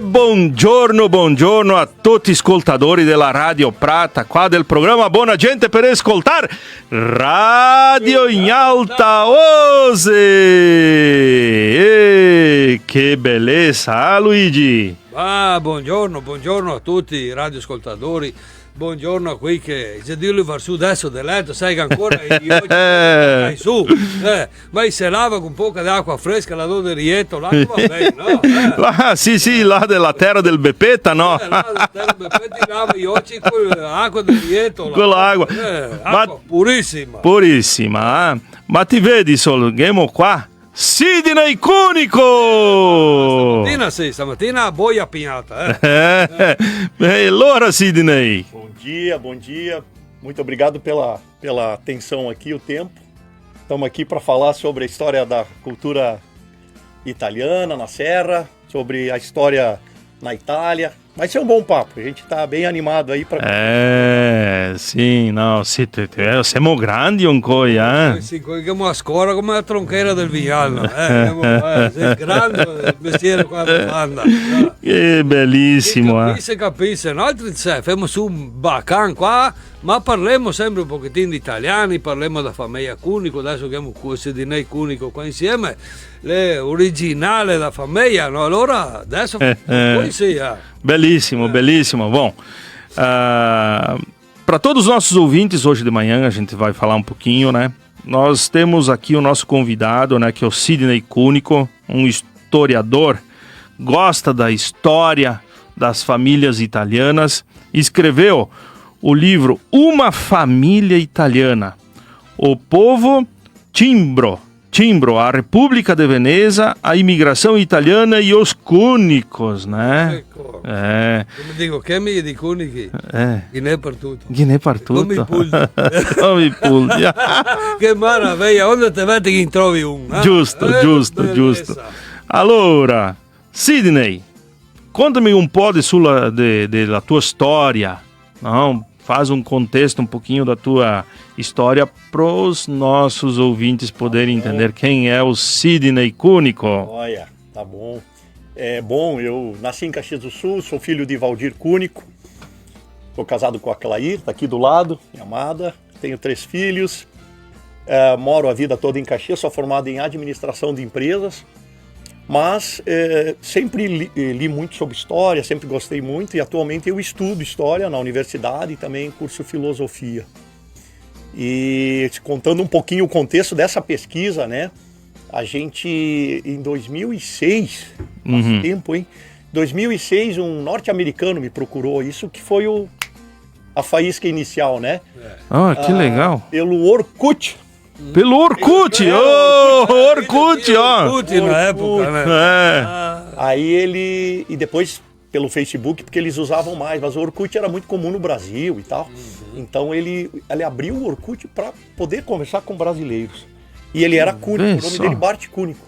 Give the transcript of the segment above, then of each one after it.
Buongiorno a tutti ascoltatori della Radio Prata, qua del programma Buona Gente per ascoltare Radio in Alta Ose. Che bellezza, Luigi! Buongiorno a tutti i radioascoltatori. Buongiorno a qui che se Dio li va su adesso del letto, sai che ancora io vai su, ma se lava con poca d'acqua fresca la do del Rieto, là va bene, no? Là, sì, là della terra del Beppetta, no? Là della terra del Beppetta lava gli occhi con l'acqua del Rieto. Quell'acqua. Acqua purissima. Purissima, eh? Ma ti vedi solo, Gemo qua? Sidney Cunico! Stamattina a boia pignata, E allora, Sidney? Bom dia. Muito obrigado pela atenção aqui, o tempo. Estamos aqui para falar sobre a história da cultura italiana na Serra, sobre a história na Itália. Vai ser um bom papo, a gente está bem animado aí para... Sì, no, siamo grandi ancora, eh? Sì, come a scuola come la tronchera del Vignale, sei grande il mestiere qua da banda. Che bellissimo, Capisce, noi facciamo su un bacan qua, ma parliamo sempre un pochettino di italiani, parliamo da famiglia Cunico, adesso abbiamo Sidney Cunico qua insieme, le originali da famiglia, no? Allora adesso poi sì, Belíssimo. Bom, para todos os nossos ouvintes, hoje de manhã a gente vai falar um pouquinho, né? Nós temos aqui o nosso convidado, né, que é o Sidney Cunico, um historiador, gosta da história das famílias italianas, escreveu o livro Uma Família Italiana, O Povo Timbro, a República de Veneza, a imigração italiana e os cúnicos, né? Ecco. Come dico, che mi di cunichi? Guinea Partuto. Come i pulli. Come i pulli. Che maraviglia, onde te vedi che trovi un? Giusto. Allora, Sidney, conta-me um pouco da tua história, não? Faz um contexto um pouquinho da tua história para os nossos ouvintes poderem entender quem é o Sidney Cunico. Olha, tá bom. Eu nasci em Caxias do Sul, sou filho de Valdir Cunico, sou casado com a Clair, tá aqui do lado, minha amada, tenho 3 filhos, moro a vida toda em Caxias, sou formado em administração de empresas, mas sempre li muito sobre história, sempre gostei muito e atualmente eu estudo história na universidade e também curso filosofia. E contando um pouquinho o contexto dessa pesquisa, né? A gente, em 2006, faz tempo, hein? 2006, um norte-americano me procurou, isso que foi a faísca inicial, né? Que legal! Pelo Orkut. Pelo Orkut! Orkut, ó! Orkut na época, né? Aí e depois pelo Facebook, porque eles usavam mais, mas o Orkut era muito comum no Brasil e tal. Então ele abriu o Orkut para poder conversar com brasileiros. E ele era Cunico, o nome dele Bart Cunico.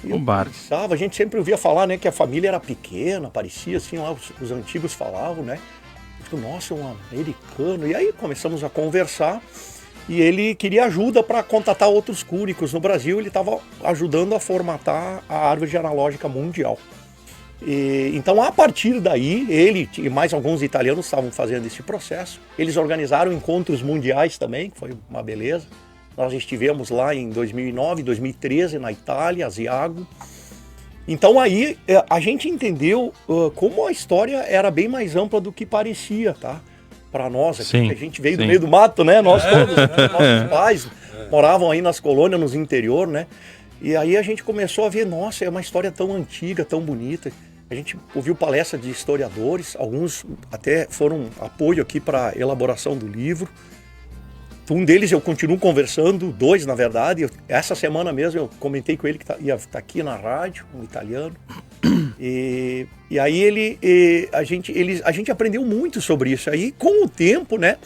O Bart. A gente sempre ouvia falar, né, que a família era pequena, parecia assim, lá os antigos falavam, né? Nossa, um americano. E aí começamos a conversar. E ele queria ajuda para contatar outros cúnicos no Brasil, ele estava ajudando a formatar a árvore genealógica mundial. Então, a partir daí, ele e mais alguns italianos estavam fazendo esse processo. Eles organizaram encontros mundiais também, que foi uma beleza. Nós estivemos lá em 2009, 2013, na Itália, Asiago. Então, aí, a gente entendeu como a história era bem mais ampla do que parecia, tá? Para nós aqui, que a gente veio do meio do mato, né? Nós todos, nossos pais moravam aí nas colônias, nos interior, né? E aí a gente começou a ver, nossa, é uma história tão antiga, tão bonita. A gente ouviu palestras de historiadores, alguns até foram apoio aqui para a elaboração do livro. Um deles eu continuo conversando, 2 na verdade. Essa semana mesmo eu comentei com ele que ia estar aqui na rádio, um italiano. E aí a gente aprendeu muito sobre isso. Aí com o tempo, né,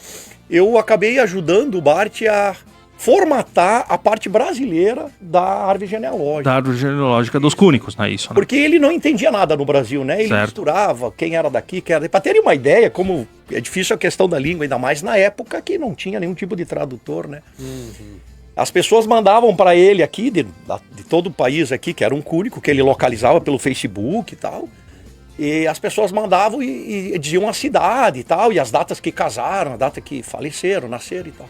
eu acabei ajudando o Bart a formatar a parte brasileira da árvore genealógica. Da árvore genealógica dos cúnicos, não é isso? Né? Porque ele não entendia nada no Brasil, né? Ele misturava quem era daqui, quem era... Para terem uma ideia, como é difícil a questão da língua, ainda mais na época que não tinha nenhum tipo de tradutor, né? as pessoas mandavam para ele aqui, de todo o país aqui, que era um cúnico, que ele localizava pelo Facebook e tal. E as pessoas mandavam e diziam a cidade e tal, e as datas que casaram, a data que faleceram, nasceram e tal.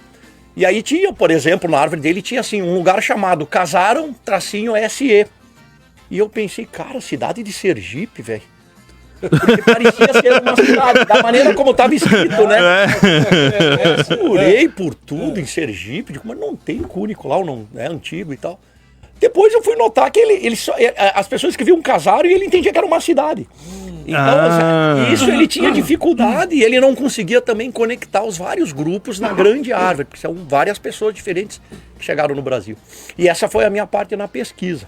E aí tinha, por exemplo, na árvore dele tinha assim, um lugar chamado Casaram-SE. E eu pensei, cara, cidade de Sergipe, velho. Porque parecia ser uma cidade, da maneira como estava escrito, né? Eu procurei por tudo em Sergipe, digo, mas não tem cúnico lá, não é antigo e tal. Depois eu fui notar que as pessoas escreviam casaram e ele entendia que era uma cidade. Então, isso ele tinha dificuldade e ele não conseguia também conectar os vários grupos na grande árvore, porque são várias pessoas diferentes que chegaram no Brasil. E essa foi a minha parte na pesquisa.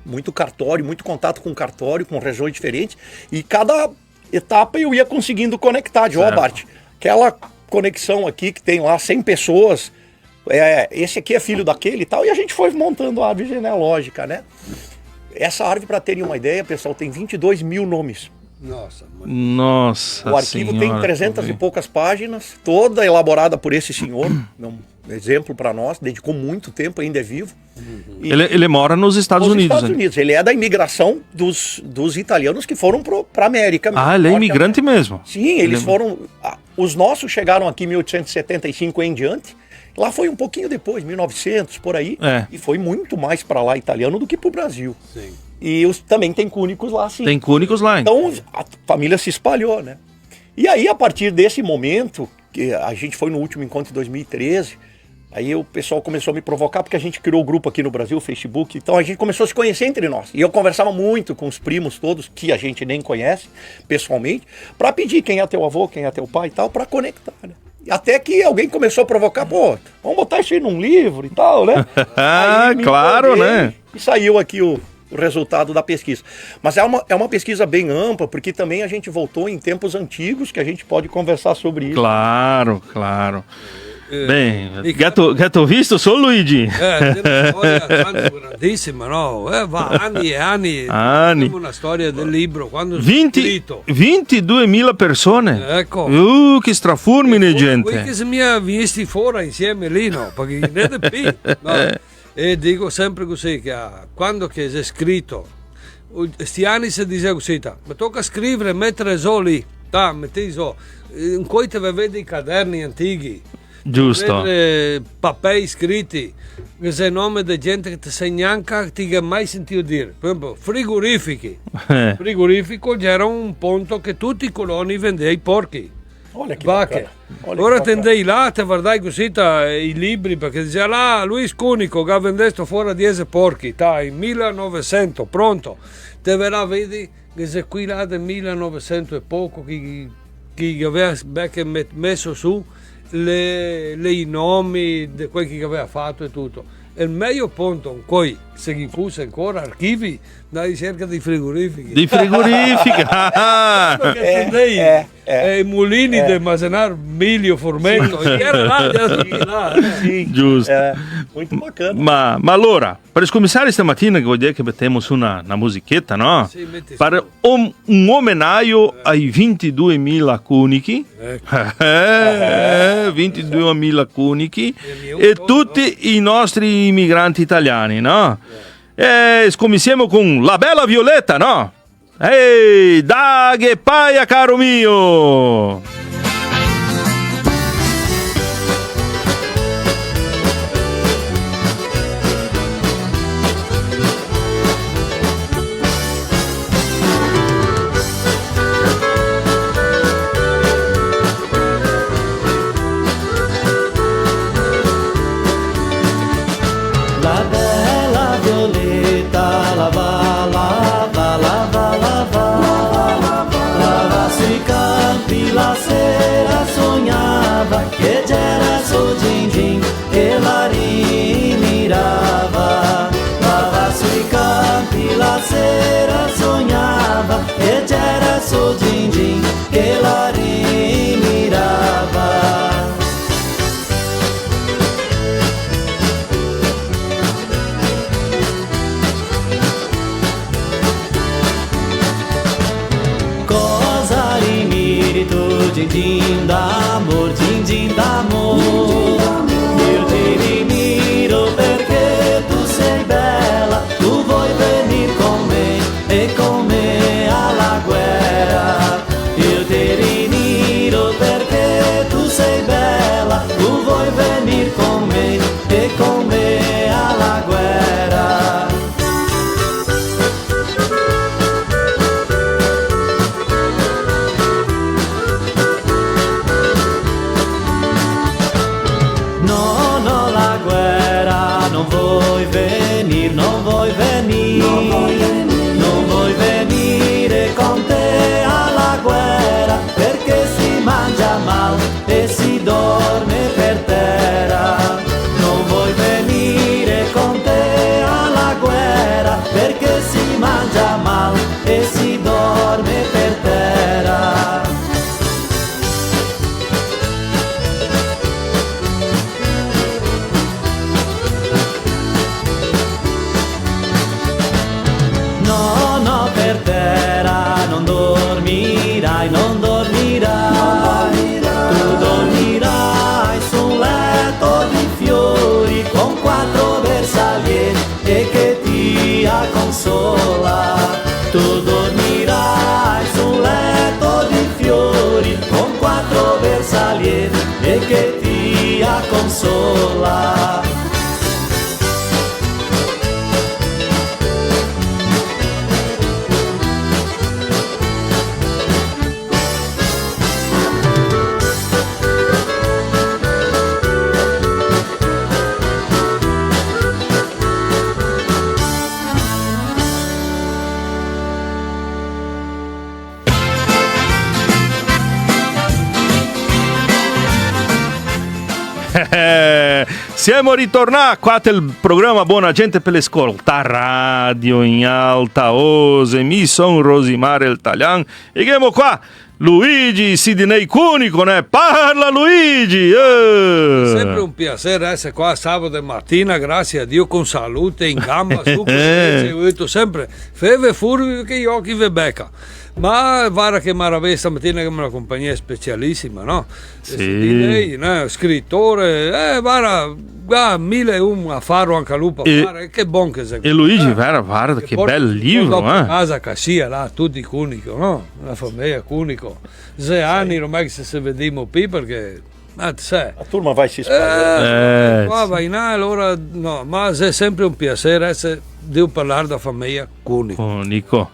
Muito cartório, muito contato com cartório, com regiões diferentes. E cada etapa eu ia conseguindo conectar. De Bart, aquela conexão aqui que tem lá 100 pessoas, esse aqui é filho daquele e tal. E a gente foi montando a árvore genealógica, né? Essa árvore, para terem uma ideia, pessoal, tem 22 mil nomes. Nossa. O arquivo tem 300 e poucas páginas, toda elaborada por esse senhor. Um exemplo para nós, dedicou muito tempo, ainda é vivo. Ele mora nos Estados Unidos. Ele é da imigração dos italianos que foram para a América. Ele é imigrante mesmo. Sim, eles foram... Os nossos chegaram aqui em 1875 em diante. Lá foi um pouquinho depois, 1900, por aí. E foi muito mais para lá italiano do que para o Brasil. Sim. E também tem cúnicos lá, sim. Tem cúnicos lá. Então a família se espalhou, né? E aí, a partir desse momento, que a gente foi no último encontro em 2013... Aí o pessoal começou a me provocar, porque a gente criou o grupo aqui no Brasil, o Facebook, então a gente começou a se conhecer entre nós. E eu conversava muito com os primos todos, que a gente nem conhece pessoalmente, para pedir quem é teu avô, quem é teu pai e tal, para conectar, né? Até que alguém começou a provocar, vamos botar isso aí num livro e tal, né? Claro, né? E saiu aqui o resultado da pesquisa. Mas é uma pesquisa bem ampla, porque também a gente voltou em tempos antigos, que a gente pode conversar sobre isso. Claro. Bem, gatto visto solo Luigi? Tem una storia grandissima, no? Va anni e anni. Una storia del libro, quando 22.000 persone? Ecco. Che strafurmine, gente. Qui che si mi ha visti fuori insieme lì, no? Perché ne è più, no? E dico sempre così, che quando che si è scritto, sti anni si dice così, ma tocca scrivere, mettere soli, metti so, in cui te vedi i caderni antichi. Giusto. Papel scritti, che sei nome di gente che ti sei neanche ti hai mai sentito dire. Per esempio, frigorifici. Frigorifico c'era un punto che tutti i coloni vendevano i porchi. Vacche. Ora tendei là, te guardai così i libri, perché diceva là, Luis Cunico che ha venduto fuori 10 porchi, in 1900, pronto. Te verrà, vedi, che sei qui là del 1900 e poco, chi aveva messo su i nomi di quelli che aveva fatto e tutto. Il meglio punto in cui si fosse ancora archivi da ricerca di frigorifici. Di frigorifica! I mulini di armazenar milho, formento. Era lá. Giusto. Muito bacana. Ma allora, per cominciare stamattina, vuol dire che mettiamo su una musichetta, no? Sì, per un omenaggio ai 22.000 cunichi. 22.000 cunichi e tutti i nostri immigranti italiani, no? E cominciamo con La Bella Violetta, no? Ehi, da che paia, caro mio! Din-din d'amor, din-din d'amor. Eu te miro bersagliere e che ti consola. Siamo ritornati qua del programma Buona Gente per l'ascolta radio in alta ose. Mi sono Rosimare il Taglian e siamo qua Luigi Sidney Cunico, né? Parla Luigi! Sempre un piacere essere qua sabato mattina, grazie a Dio, con salute, in gamba, su, ho detto sempre, feve furbi che gli occhi ve becca. Ma guarda che maraviglia stamattina che è una compagnia specialissima, no? Sì. Sidney, scrittore, guarda, 1001 a farlo anche a lupo a fare, che buon che sei. E Luigi, guarda che bel libro, casa che sia là, tutti Cunico, no? La famiglia Cunico. 6 anni ormai che se vediamo qui perché... A turma vai si spaventare. Qua vai in allora, no, ma è sempre un piacere devo parlare della famiglia Cunico. Cunico.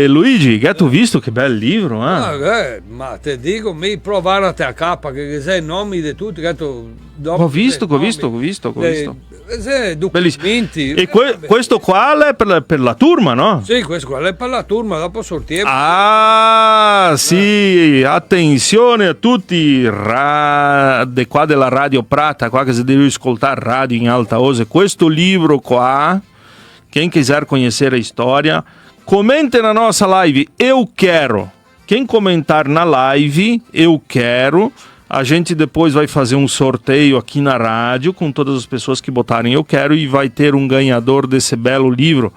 Luigi, che tu visto che bel libro, ma te dico, mi provare a te a capa che sei nomi di tutti, ho visto. Documenti. E questo qua è per la turma, no? Sì, questo qua è per la turma, dopo sortiamo. Sì, attenzione a tutti di qua della Radio Prata, qua che si deve ascoltare radio in alta ose. Questo libro qua, quem quiser conhecer a história, comente na nossa live, eu quero. Quem comentar na live, eu quero. A gente depois vai fazer um sorteio aqui na rádio com todas as pessoas que botarem eu quero e vai ter um ganhador desse belo livro.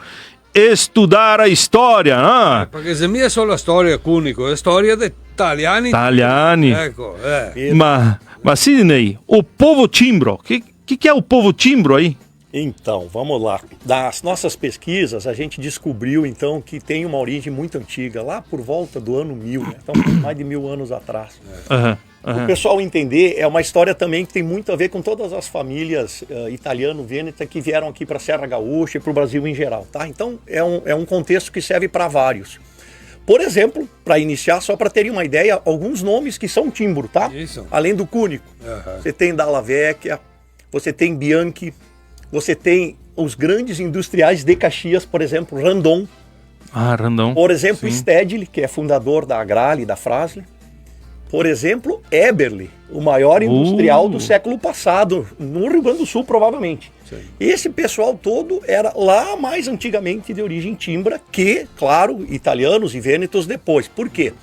Estudar a história, né? Perché se mia è solo la storia Cunico, è storia degli italiani. Italiani. Ecco, Ma Sidney, o povo timbro, que é o povo timbro aí? Então, vamos lá. Das nossas pesquisas, a gente descobriu, então, que tem uma origem muito antiga, lá por volta do ano 1000, né? Então, mais de 1000 anos atrás. O pessoal entender, é uma história também que tem muito a ver com todas as famílias italiano-vêneta que vieram aqui para a Serra Gaúcha e para o Brasil em geral, tá? Então, é um contexto que serve para vários. Por exemplo, para iniciar, só para terem uma ideia, alguns nomes que são timbro, tá? Isso. Além do Cunico. Você tem Dalla Vecchia, você tem Bianchi, você tem os grandes industriais de Caxias, por exemplo, Randon. Randon. Por exemplo, Stedley, que é fundador da Agrale e da Frasle. Por exemplo, Eberle, o maior industrial do século passado, no Rio Grande do Sul, provavelmente. Sim. Esse pessoal todo era lá mais antigamente de origem timbra, que, claro, italianos e vênetos depois. Por quê?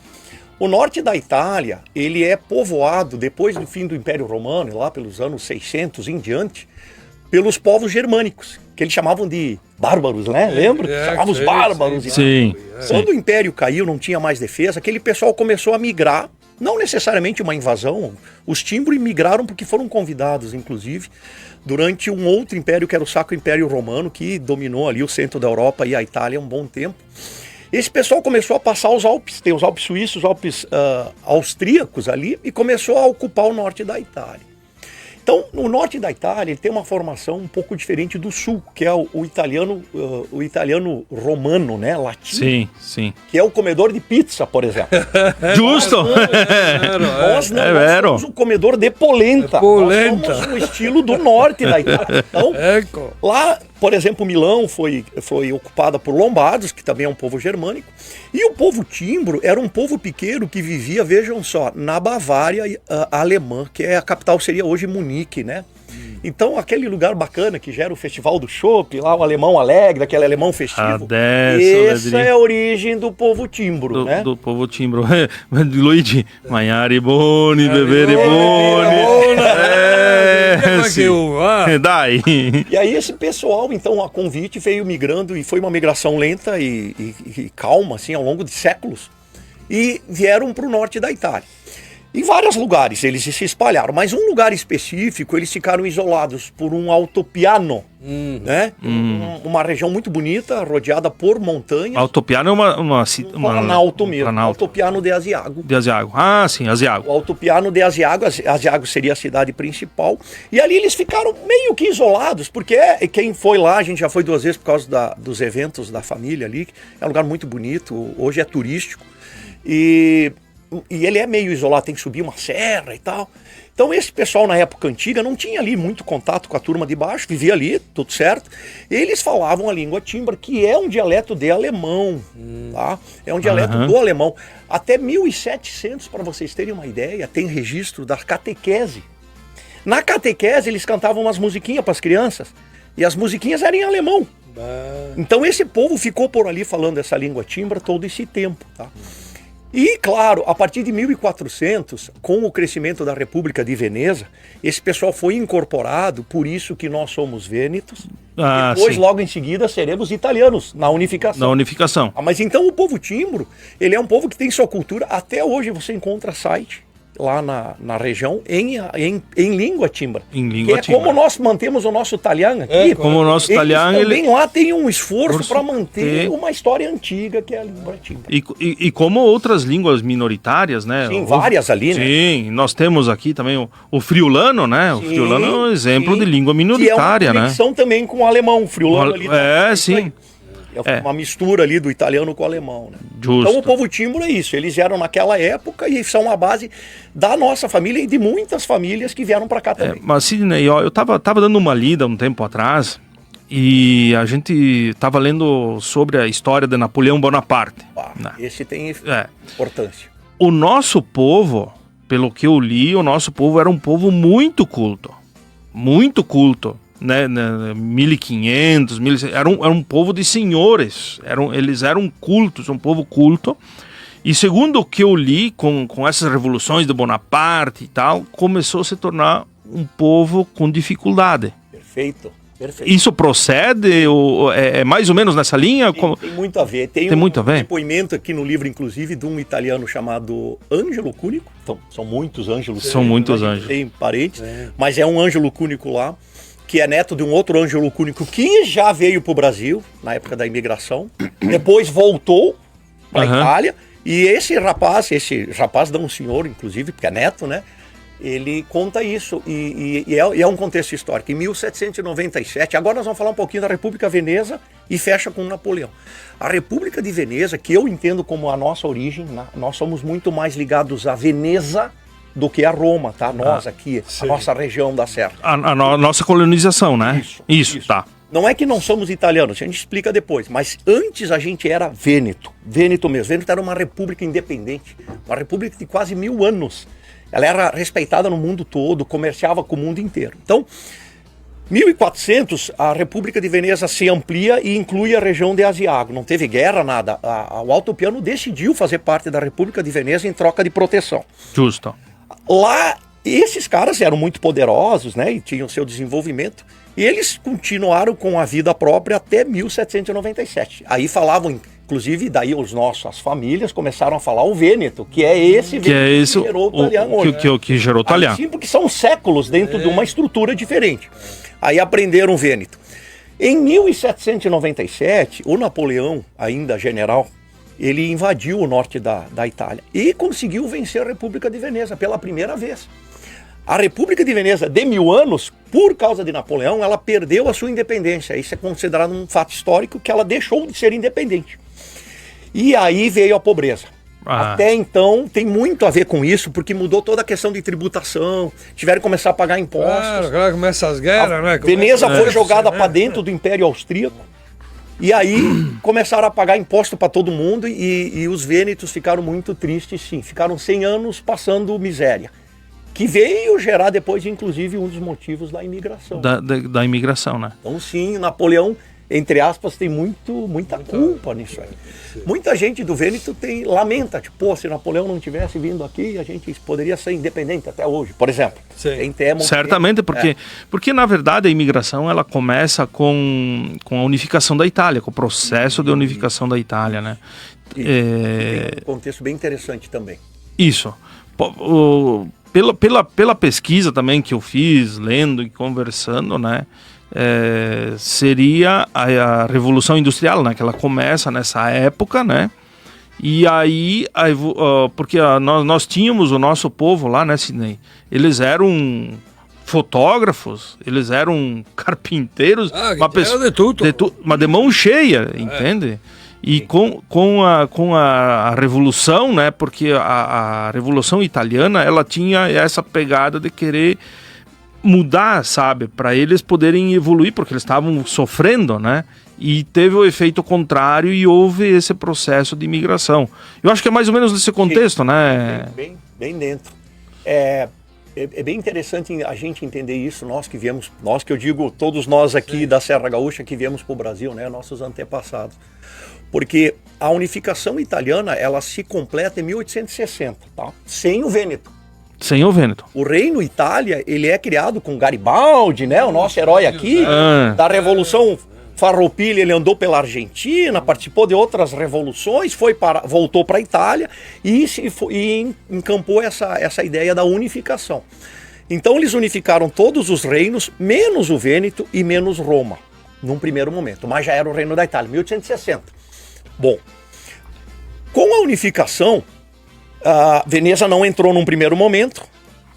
O norte da Itália, ele é povoado, depois do fim do Império Romano, lá pelos anos 600 em diante, pelos povos germânicos, que eles chamavam de bárbaros, né? Lembra? Chamavam os bárbaros. Sim. Quando o Império caiu, não tinha mais defesa, aquele pessoal começou a migrar, não necessariamente uma invasão, os timbros migraram porque foram convidados, inclusive, durante um outro império, que era o Sacro Império Romano, que dominou ali o centro da Europa e a Itália há um bom tempo. Esse pessoal começou a passar os Alpes, tem os Alpes suíços, os Alpes austríacos ali, e começou a ocupar o norte da Itália. Então, no norte da Itália, ele tem uma formação um pouco diferente do sul, que é o italiano romano, né, latino. Sim. Que é o comedor de pizza, por exemplo. Justo! Nós somos o comedor de polenta. Nós somos o estilo do norte da Itália. Então, lá, por exemplo, Milão foi ocupada por lombardos, que também é um povo germânico. E o povo timbro era um povo pequeno que vivia, vejam só, na Bavária alemã, que é a capital, seria hoje Munique, né? Então, aquele lugar bacana que gera o Festival do Chopp, lá o Alemão Alegre, aquele alemão festivo, essa é a origem do povo timbro, né? Do povo timbro. Luigi, mangiare boni, bevere boni. Dai. E aí esse pessoal, então, a convite veio migrando, e foi uma migração lenta e calma, assim, ao longo de séculos, e vieram para o norte da Itália. Em vários lugares eles se espalharam, mas um lugar específico eles ficaram isolados por um altopiano, né? Uma região muito bonita, rodeada por montanhas. Altopiano é uma Planalto mesmo, Altopiano de Asiago. De Asiago. Ah, sim, Asiago. O Altopiano de Asiago, Asiago seria a cidade principal. E ali eles ficaram meio que isolados, porque quem foi lá, a gente já foi 2 vezes por causa dos eventos da família ali. É um lugar muito bonito, hoje é turístico. E ele é meio isolado, tem que subir uma serra e tal. Então esse pessoal na época antiga não tinha ali muito contato com a turma de baixo, vivia ali, tudo certo. Eles falavam a língua Timbra, que é um dialeto de alemão, tá? É um dialeto do alemão. Até 1700, para vocês terem uma ideia, tem registro da catequese. Na catequese eles cantavam umas musiquinhas para as crianças, e as musiquinhas eram em alemão. Então esse povo ficou por ali falando essa língua Timbra todo esse tempo, tá? E, claro, a partir de 1400, com o crescimento da República de Veneza, esse pessoal foi incorporado, por isso que nós somos vênetos. Depois, logo em seguida, seremos italianos, na unificação. Na unificação. Mas então o povo timbro, ele é um povo que tem sua cultura. Até hoje você encontra site lá na região em língua timbra. Em língua timbra. Como nós mantemos o nosso italiano aqui. Como o nosso italiano, também lá tem um esforço para manter uma história antiga que é a língua timbra. E como outras línguas minoritárias, né? Sim, várias ali, né? Sim, nós temos aqui também o friulano, né? O friulano é um exemplo de língua minoritária, né? Que é uma conexão também com o alemão, o friulano ali. Sim. É uma mistura ali do italiano com o alemão, né? Justo. Então o povo timbro é isso, eles vieram naquela época e são a base da nossa família e de muitas famílias que vieram para cá também. Mas Sidney, eu tava dando uma lida um tempo atrás e a gente tava lendo sobre a história de Napoleão Bonaparte. Né? Esse tem importância. O nosso povo, pelo que eu li, o nosso povo era um povo muito culto. Muito culto. Né, 1500, 1600, era um povo de senhores, eles eram cultos, um povo culto, e segundo o que eu li com essas revoluções de Bonaparte e tal, começou a se tornar um povo com dificuldade. Perfeito. Isso procede? É mais ou menos nessa linha? Tem muito a ver. Tem muito a ver? Depoimento aqui no livro, inclusive, de um italiano chamado Ângelo Cúnico. Então, são muitos Ângelos. São muitos Ângelos. Tem parentes, mas é um Ângelo Cúnico lá, que é neto de um outro Ângelo Cúnico que já veio para o Brasil, na época da imigração, depois voltou para a Itália, e esse rapaz de um senhor, inclusive, porque é neto, né? Ele conta isso, e é um contexto histórico. Em 1797, agora nós vamos falar um pouquinho da República Veneza e fecha com Napoleão. A República de Veneza, que eu entendo como a nossa origem, nós somos muito mais ligados a Veneza do que a Roma, tá? Nós aqui, a nossa região da Serra. A nossa colonização, né? Isso, tá. Não é que não somos italianos, a gente explica depois, mas antes a gente era Vêneto mesmo. Vêneto era uma república independente, uma república de quase 1000 anos. Ela era respeitada no mundo todo, comerciava com o mundo inteiro. Então, 1400, a República de Veneza se amplia e inclui a região de Asiago. Não teve guerra, nada. O Altopiano decidiu fazer parte da República de Veneza em troca de proteção. Justo. Lá, esses caras eram muito poderosos, né, e tinham seu desenvolvimento, e eles continuaram com a vida própria até 1797. Aí falavam, inclusive, daí as famílias começaram a falar o Vêneto, que é esse Vêneto que gerou o italiano hoje. Que gerou o italiano. Sim, porque são séculos dentro de uma estrutura diferente. Aí aprenderam o Vêneto. Em 1797, o Napoleão, ainda general, ele invadiu o norte da Itália e conseguiu vencer a República de Veneza pela primeira vez. A República de Veneza, de 1000 anos, por causa de Napoleão, ela perdeu a sua independência. Isso é considerado um fato histórico que ela deixou de ser independente. E aí veio a pobreza. Até então, tem muito a ver com isso, porque mudou toda a questão de tributação, tiveram que começar a pagar impostos. Claro, começa as guerras, né? Veneza foi jogada para dentro do Império Austríaco. E aí começaram a pagar imposto para todo mundo e os vênetos ficaram muito tristes, sim. Ficaram 100 anos passando miséria. Que veio gerar depois, inclusive, um dos motivos da imigração. Da imigração, né? Então, sim, Napoleão, entre aspas, tem muita culpa nisso aí. Sim. Muita gente do Vêneto lamenta, tipo, pô, se Napoleão não tivesse vindo aqui, a gente poderia ser independente até hoje, por exemplo. Certamente, porque na verdade a imigração ela começa com a unificação da Itália, com o processo de unificação da Itália, né? Tem um contexto bem interessante também. Isso, Pela pesquisa também que eu fiz, lendo e conversando, né? Seria a Revolução Industrial, né? Que ela começa nessa época, né? E aí, porque nós tínhamos o nosso povo lá, né, Sidney? Eles eram fotógrafos, eles eram carpinteiros, mas de mão cheia, entende? E com a Revolução, né? Porque a Revolução Italiana, ela tinha essa pegada de querer mudar, sabe? Para eles poderem evoluir, porque eles estavam sofrendo, né? E teve o efeito contrário e houve esse processo de imigração. Eu acho que é mais ou menos nesse contexto, né? Bem dentro. É bem interessante a gente entender isso, nós que eu digo, todos nós aqui da Serra Gaúcha que viemos para o Brasil, né? Nossos antepassados. Porque a unificação italiana, ela se completa em 1860, tá? Sem o Vêneto. Sem o Vêneto. O Reino Itália, ele é criado com Garibaldi, né? O nosso herói aqui, da Revolução Farroupilha, ele andou pela Argentina, participou de outras revoluções, voltou para a Itália e encampou essa ideia da unificação. Então eles unificaram todos os reinos, menos o Vêneto e menos Roma, num primeiro momento, mas já era o Reino da Itália, 1860. Bom, com a unificação, a Veneza não entrou num primeiro momento,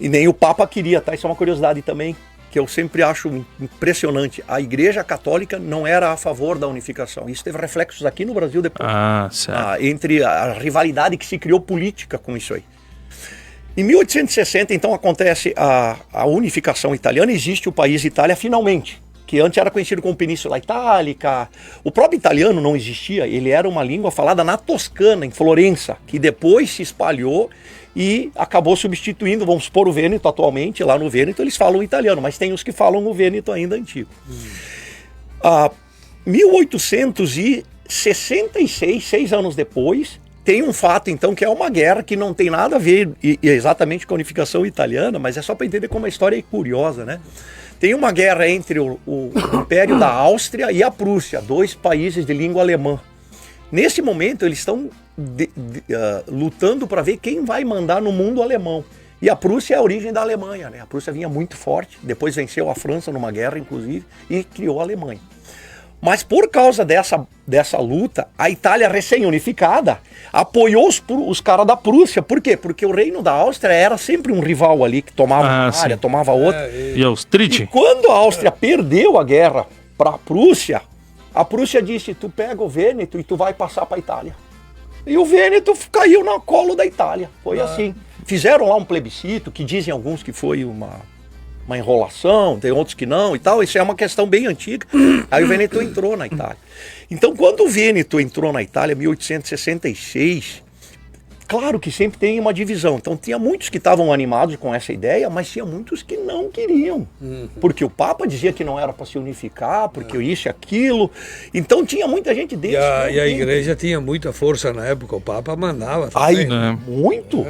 e nem o Papa queria, tá? Isso é uma curiosidade também, que eu sempre acho impressionante. A Igreja Católica não era a favor da unificação. Isso teve reflexos aqui no Brasil depois. Certo. Entre a rivalidade que se criou política com isso aí. Em 1860, então, acontece a unificação italiana, existe o país Itália finalmente, que antes era conhecido como Península Itálica. O próprio italiano não existia, ele era uma língua falada na Toscana, em Florença, que depois se espalhou e acabou substituindo, vamos supor, o Vêneto atualmente. Lá no Vêneto eles falam italiano, mas tem os que falam o Vêneto ainda antigo. 1866, 6 anos depois, tem um fato então que é uma guerra que não tem nada a ver exatamente com a unificação italiana, mas é só para entender como a história é curiosa, né? Tem uma guerra entre o Império da Áustria e a Prússia, 2 países de língua alemã. Nesse momento, eles estão lutando para ver quem vai mandar no mundo alemão. E a Prússia é a origem da Alemanha, né? A Prússia vinha muito forte, depois venceu a França numa guerra, inclusive, e criou a Alemanha. Mas por causa dessa luta, a Itália recém-unificada apoiou os caras da Prússia. Por quê? Porque o Reino da Áustria era sempre um rival ali, que tomava uma área, tomava outra. E E quando a Áustria perdeu a guerra para a Prússia disse, tu pega o Vêneto e tu vai passar para a Itália. E o Vêneto caiu no colo da Itália. Foi assim. Fizeram lá um plebiscito, que dizem alguns que foi uma enrolação, tem outros que não e tal. Isso é uma questão bem antiga. Aí o Vêneto entrou na Itália. Então, quando o Vêneto entrou na Itália, em 1866, claro que sempre tem uma divisão. Então, tinha muitos que estavam animados com essa ideia, mas tinha muitos que não queriam. Porque o Papa dizia que não era para se unificar, porque isso e aquilo. Então, tinha muita gente dentro. E a igreja tinha muita força na época, o Papa mandava também. Muito.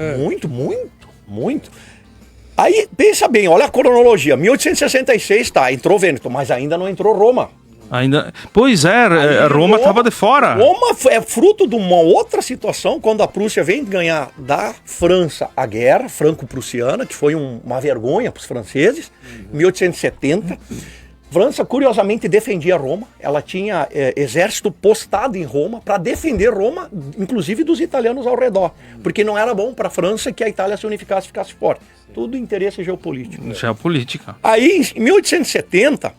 Aí, pensa bem, olha a cronologia. 1866, entrou Vêneto, mas ainda não entrou Roma. Pois é, Roma estava de fora. Roma é fruto de uma outra situação, quando a Prússia vem ganhar da França a guerra franco-prussiana, que foi uma vergonha para os franceses, em 1870. França, curiosamente, defendia Roma. Ela tinha exército postado em Roma para defender Roma, inclusive dos italianos ao redor. Porque não era bom para a França que a Itália se unificasse e ficasse forte. Tudo interesse geopolítico. Geopolítica. Aí, em 1870,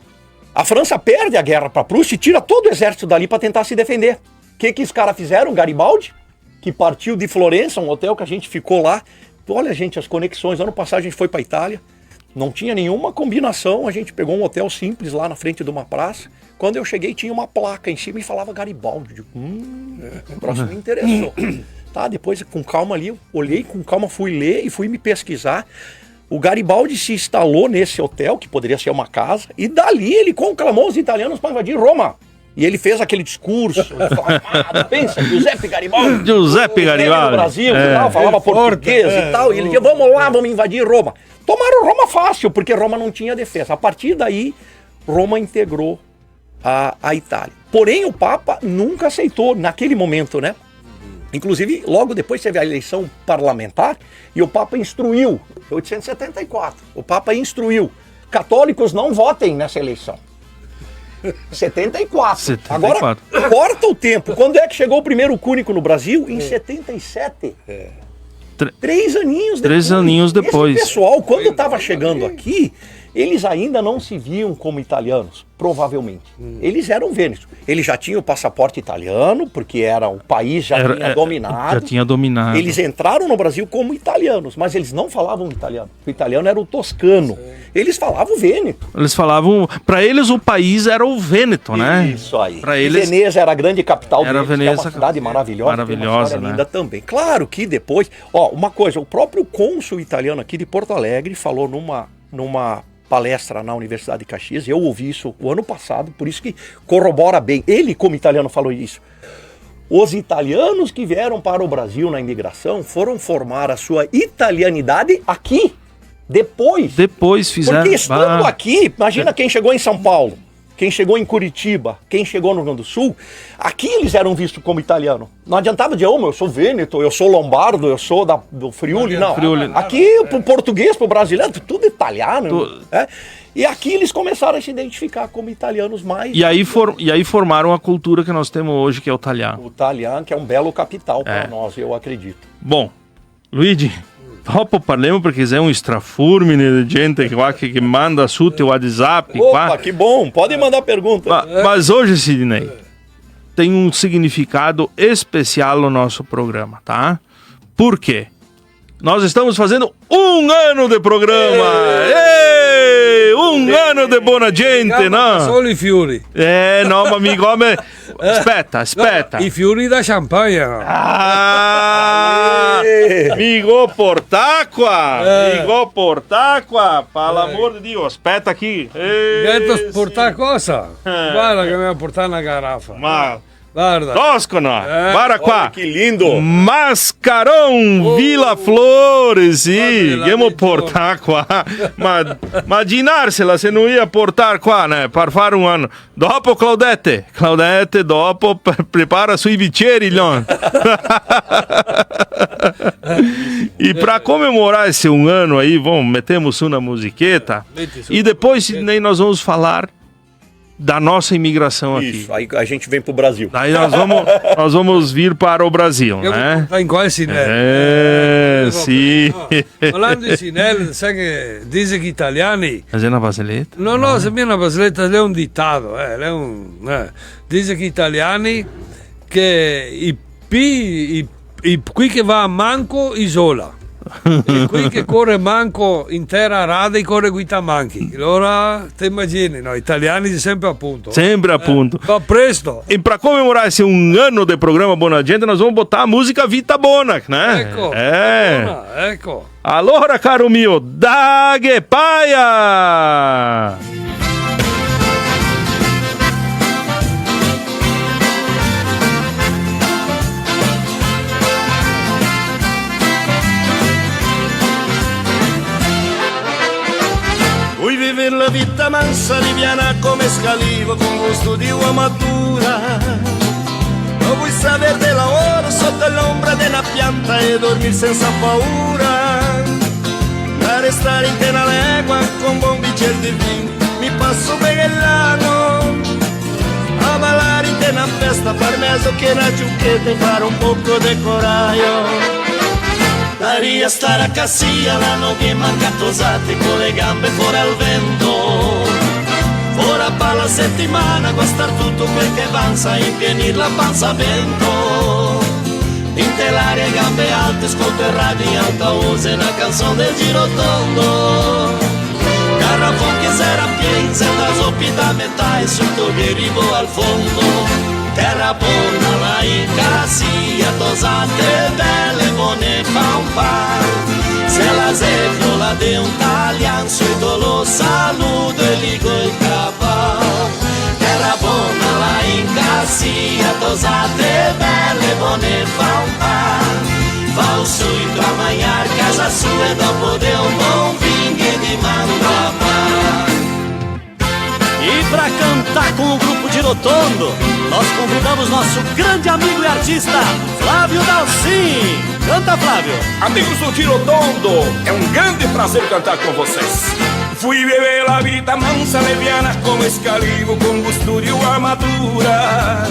a França perde a guerra para a Prússia e tira todo o exército dali para tentar se defender. O que os caras fizeram? Garibaldi, que partiu de Florença, um hotel que a gente ficou lá. Olha, gente, as conexões. Ano passado a gente foi para a Itália. Não tinha nenhuma combinação, a gente pegou um hotel simples lá na frente de uma praça. Quando eu cheguei tinha uma placa em cima e falava Garibaldi. Eu digo, o próximo me interessou. Depois com calma ali, eu olhei com calma, fui ler e fui me pesquisar. O Garibaldi se instalou nesse hotel, que poderia ser uma casa, e dali ele conclamou os italianos para invadir Roma. E ele fez aquele discurso, pensa, Giuseppe Garibaldi. Giuseppe Garibaldi. No Brasil, falava português e tal. E ele dizia, vamos lá, vamos invadir Roma. Tomaram Roma fácil, porque Roma não tinha defesa. A partir daí, Roma integrou a Itália. Porém, o Papa nunca aceitou, naquele momento, né? Inclusive, logo depois teve a eleição parlamentar e o Papa instruiu, 1874, o Papa instruiu, católicos não votem nessa eleição. 74. Agora, corta o tempo. Quando é que chegou o primeiro cúnico no Brasil? Em 77. 3 aninhos depois. 3 aninhos depois. Esse pessoal, quando estava chegando aqui, eles ainda não se viam como italianos, provavelmente. Eles eram vênetos. Eles já tinham o passaporte italiano, porque o país já tinha dominado. Já tinha dominado. Eles entraram no Brasil como italianos, mas eles não falavam italiano. O italiano era o toscano. Eles falavam vêneto. Eles falavam... Para eles, o país era o Vêneto, né? Isso aí. Para eles... Veneza era a grande capital era deles, Veneza, que é uma cidade maravilhosa. Maravilhosa, tem uma né? linda também. Claro que depois... Ó, uma coisa, o próprio cônsul italiano aqui de Porto Alegre falou numa palestra na Universidade de Caxias, eu ouvi isso o ano passado, por isso que corrobora bem. Ele, como italiano, falou isso. Os italianos que vieram para o Brasil na imigração foram formar a sua italianidade aqui. Depois fizeram... Porque estando aqui, imagina quem chegou em São Paulo, quem chegou em Curitiba, quem chegou no Rio Grande do Sul, aqui eles eram vistos como italiano. Não adiantava dizer, eu sou vêneto, eu sou lombardo, eu sou do Friuli, não. Aqui, pro português, pro brasileiro, tudo italiano. E aqui eles começaram a se identificar como italianos mais... E aí formaram a cultura que nós temos hoje, que é o italiano. O italiano, que é um belo capital para nós, eu acredito. Bom, Luigi... Dopo parliamo perché sei un strafurmine di gente che manda su teu WhatsApp. Opa, que bom! Podem mandar pergunta. Mas hoje, Sidney, tem um significado especial no nosso programa, tá? Por quê? Nós estamos fazendo 1 ano de programa! Ei! 1 ano de buona gente, não? Solo i fiori. No, ma mi come... Aspetta. I fiori da champagne. Mi go port'acqua! Per l'amor di Dio, aspetta aqui. Gatto portare cosa? Guarda che mi ha portato una garrafa. Ma... Guarda. Toscano, guarda qua. Que lindo! Mascarão Vila Flores, sì, andiamo portare qua. Ma immaginarsela se non ia portare qua, né, per fare 1 anno. Dopo Claudete, dopo prepara sui bicchieri, non? E para comemorar esse 1 ano aí, metemos uma musiqueta. E depois, Sidney, nós vamos falar da nossa imigração aqui. Isso, aí a gente vem pro Brasil. Aí nós vamos vir para o Brasil, né? In quale Sinelli? Sì. Parlando di Sinelli, sai che dice che gli italiani... Mas é una baseletta? No, se è una baseletta, è un dittato. Dice che gli italiani che qui che va a manco isola. E qui che corre manco in terra rada e corre guida manchi. Allora ti immagini, no? Italiani sempre appunto. Sempre appunto. Va presto. E para comemorar esse 1 ano de programa Buona Gente, nós vamos botar a música Vita Bona, né? Ecco. Ecco. Allora, caro mio, daghe paia! Vuoi vivere la vita mansa, liviana come scalivo, con gusto di uomatura. O vuoi sapere del lavoro sotto l'ombra della pianta e dormire senza paura? Da restare in te una legua con buon bicchiere di vino, mi passo l'anno. A ballare in te una festa, far mezzo che una giucchetta e fare un poco di coraio. Daria stare a Cassia, l'anno che manca tosate, con le gambe fuori al vento. Fuori a palla settimana, guastar tutto quel che avanza, impienir la panza a vento. In telaria e gambe alte, ascolto il radio in alta voce, una canzone del girotondo. Garrafon che s'era pieno, senza soppi da metà e sotto che arrivo al fondo. Terra buona là in Cassia, tosate belle buone fa un par. Se la zefrola de un talian, sui lo saluto e ligo il capo. Terra buona là in Cassia, tosate belle buone fa un par. Va subito a mangiar casa sua e dopo de un buon vinho di mandapar. E pra cantar com o grupo de Rotondo, nós convidamos nosso grande amigo e artista, Flávio Dalcin. Canta, Flávio. Amigos do Tirotondo, é um grande prazer cantar com vocês. Fui beber la vida mansa, leviana, como escalivo, con gusto de armadura.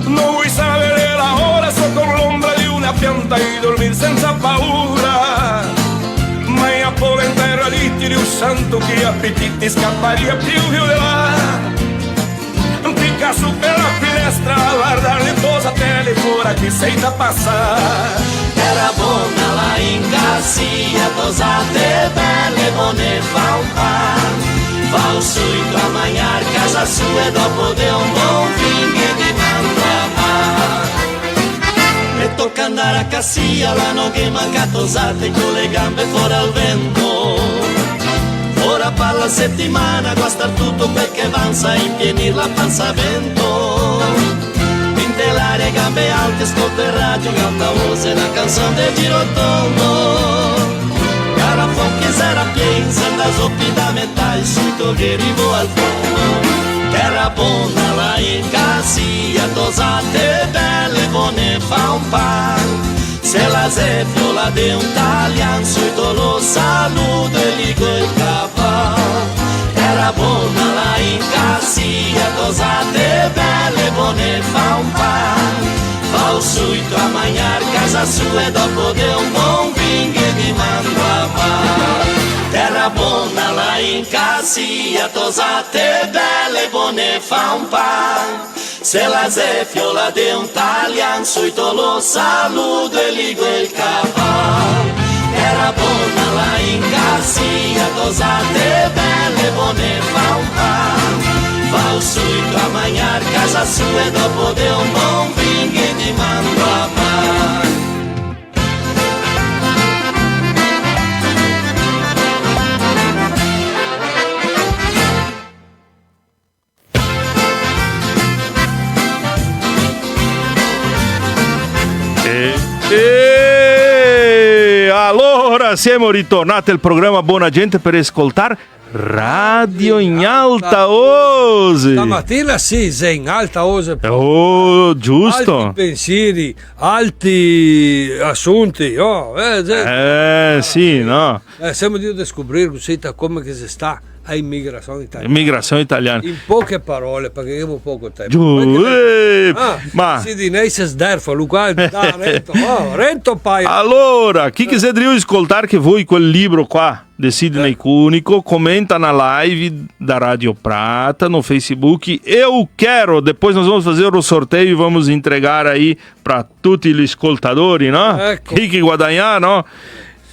No voy a saber la hora, so con l'ombra de una pianta y dormir senza paura. Ma poi in terra lì di un santo che appetiti scapparia più di là. Fica su per la finestra, guardar le posa tele fora che sei da passare. Era buona lá em Garcia, tosate belle, bone fa un pan. Fa o suito a manhar, casa sua, dopo de un buon vinho di mandamar. E tocca andare a Cassia, la no che manca tosate, con le gambe fuori al vento. Ora parla settimana, guastar tutto quel che avanza, impienir la panza a vento. L'aria, gambe alte, ascolta il radio, canta voce la canzone del Girotondo. Garrafón che sarà piensa, da soppi da metà, il suito che arrivò al fondo. Terra buona là in Cassia, tosate belle, buone fa un pan. Se la zeffio la de un talian, suito lo saludo e ligo il capo. Era buona là in Cassia, tosate belle, buone fa un pan. Fa o suito a manhar, casa sua, e dopo de un buon vinho di mandamar. Terra buona là in Cassia, tosate belle, buone fa un pan. Se la zeffio la de un talian, suito lo saludo e ligo il capo. Era buona là in Cassia, tosate belle, buone fa un pan. Fa o suito a manhar, casa sua, e dopo de un buon vinho di mandamar. Allora siamo ritornati al programma Buona Gente per ascoltare Radio in Alta Voce. Stamattina sì, sei in alta voce. Oh, giusto. Alti pensieri, alti assunti. Sì, no. Siamo di scoprire come che si sta a immigrazione italiana. Immigrazione italiana. In poche parole, perché abbiamo poco tempo. Ma si dinesse sderfa, Luca, Rento pai. Allora, chi quiser ascoltare che voi quel libro qua de Sidney Cúnico, comenta na live da Rádio Prata, no Facebook. Eu quero, depois nós vamos fazer o sorteio e vamos entregar aí para tutti gli ascoltatori, no? Ecco. Chi guadagnar, no?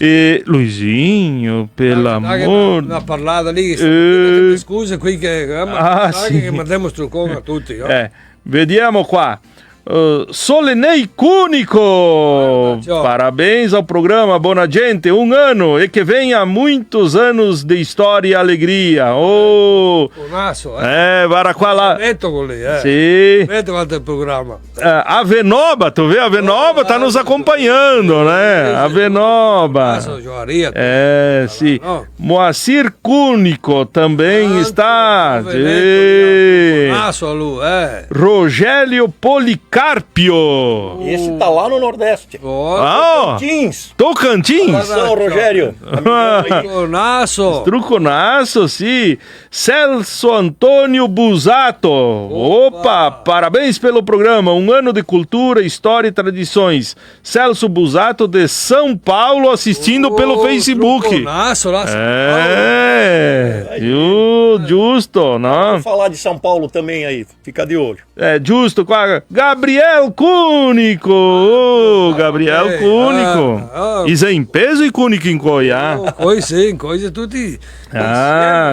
E Luizinho, pelo amor. Una parlata lì, scusa qui che mandiamo struccone a tutti. Vediamo qua. Solenei Cúnico, parabéns ao programa Buona Gente, ano e que venha muitos anos de história e alegria. Oh, para qua lá. Vedo con lì, Sì. Vedo quanto è il programma. A Venoba, tu vê? A Venoba tá nos acompanhando, né? A Venoba. Sim. Moacir Cúnico também está. Rogério Policarpio. Esse tá lá no Nordeste. Tocantins. Tocantins? Abração, Rogério. Truconaço, sim. Celso Antônio Busato. Opa, parabéns pelo programa. Um ano de cultura, história e tradições. Celso Busato de São Paulo assistindo pelo Facebook. Truconaço lá. Justo, não? Vamos falar de São Paulo também aí. Fica de olho. Justo com a Gabriel Cúnico. Gabriel Cúnico. Isso é em peso e Cúnico in Coia? Coisa tutti.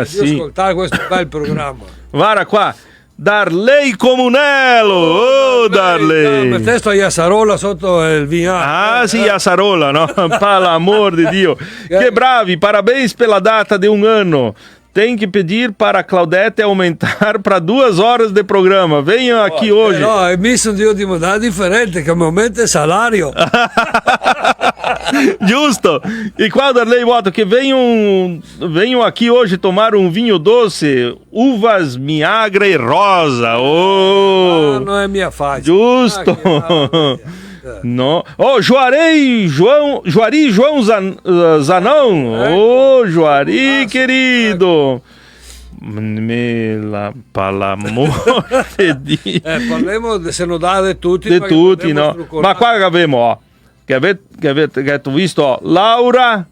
Sì. Ascoltare questo bel programma. Guarda qua. Darley Comunello, Darley. Mettendo Iasarola sotto il vignato. Sì, Iasarola, no? Per l'amor di Dio. Que bravi, parabéns pela data de um ano. Tem que pedir para a Claudete aumentar para 2 horas de programa. Venham aqui hoje. No, è messo di ultimo da differente, che mi aumenta il salario. Justo. E qual Darley bota que venham aqui hoje tomar um vinho doce, uvas, Miagra e rosa. Oh, não é minha faixa. justo. Não. Oh, Juari João Zanão. Oh, Juari, querido. Pelo amor de Dio. Parliamo se non dà di tutti. De tutti, no? Ma qua che abbiamo, che avete visto, Laura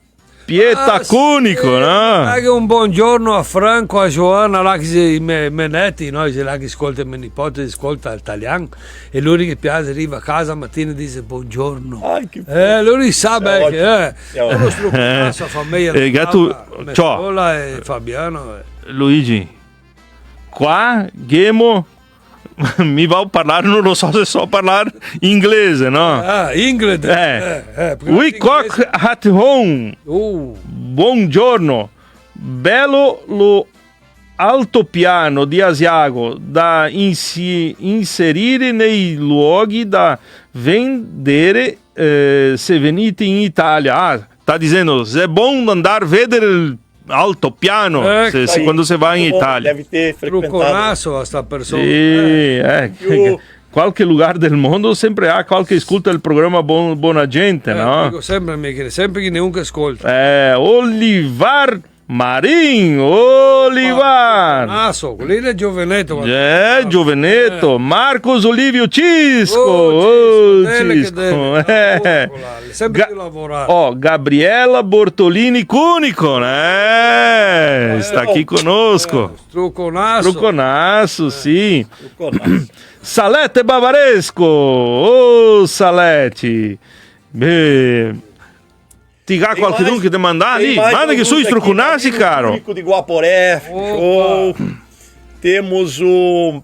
Pieta Cunico, no? Anche un buongiorno a Franco, a Joana, là che Menetti, no? Là che ascolta mio nipote, ascolta l'italiano, e lui che piace, arriva a casa mattina e dice buongiorno. Lui sa che uno struccato a famiglia, Mettola e Fabiano. Luigi, qua Gemo mi va a parlare, non lo so se so parlare inglese, no? Inglese. We cook at home. Buongiorno. Bello lo altopiano di Asiago da inserire nei luoghi da vendere se venite in Italia. Sta dizendo, é bom andar vedere altopiano quando você vai em Itália. Deve ter frequentado. Truconasso sta persona. Qualche lugar del mondo sempre há qualche escuta il programma Buona Gente, no? Dico sempre che neunque ascolta. Olivar Marin, Olivar. Naso, quello è Giovenetto. Giovenetto. Marcos Olivio Cisco. Cisco. Sempre di lavorare. Gabriela Bortolini Cunico, né? Está aqui conosco. Truconasso, sim. Salete Bavaresco. Salete. Tigar qualquer um que demandar ali? Manda que sou Truconasso, cara. Cunico de Guaporé. Show. Temos o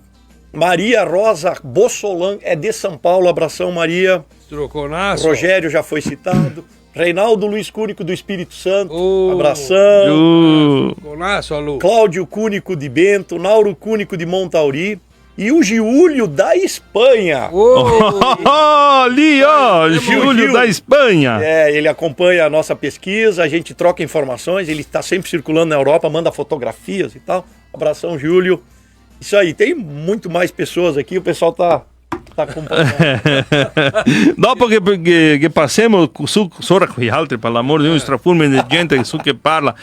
Maria Rosa Bossolan, é de São Paulo. Abração, Maria. Truconasso. Rogério já foi citado. Reinaldo Luiz Cúnico do Espírito Santo. Abração. Truconasso, Lu. Cláudio Cúnico de Bento. Nauro Cúnico de Montauri. E o Giúlio da Espanha. Ali, ó, Giúlio da Espanha. Ele acompanha a nossa pesquisa, a gente troca informações, ele está sempre circulando na Europa, manda fotografias e tal. Abração, Giúlio. Isso aí, tem muito mais pessoas aqui, o pessoal tá acompanhando. Dopo che passiamo sopra qui altri, per l'amor di un strafulmine di gente che parla.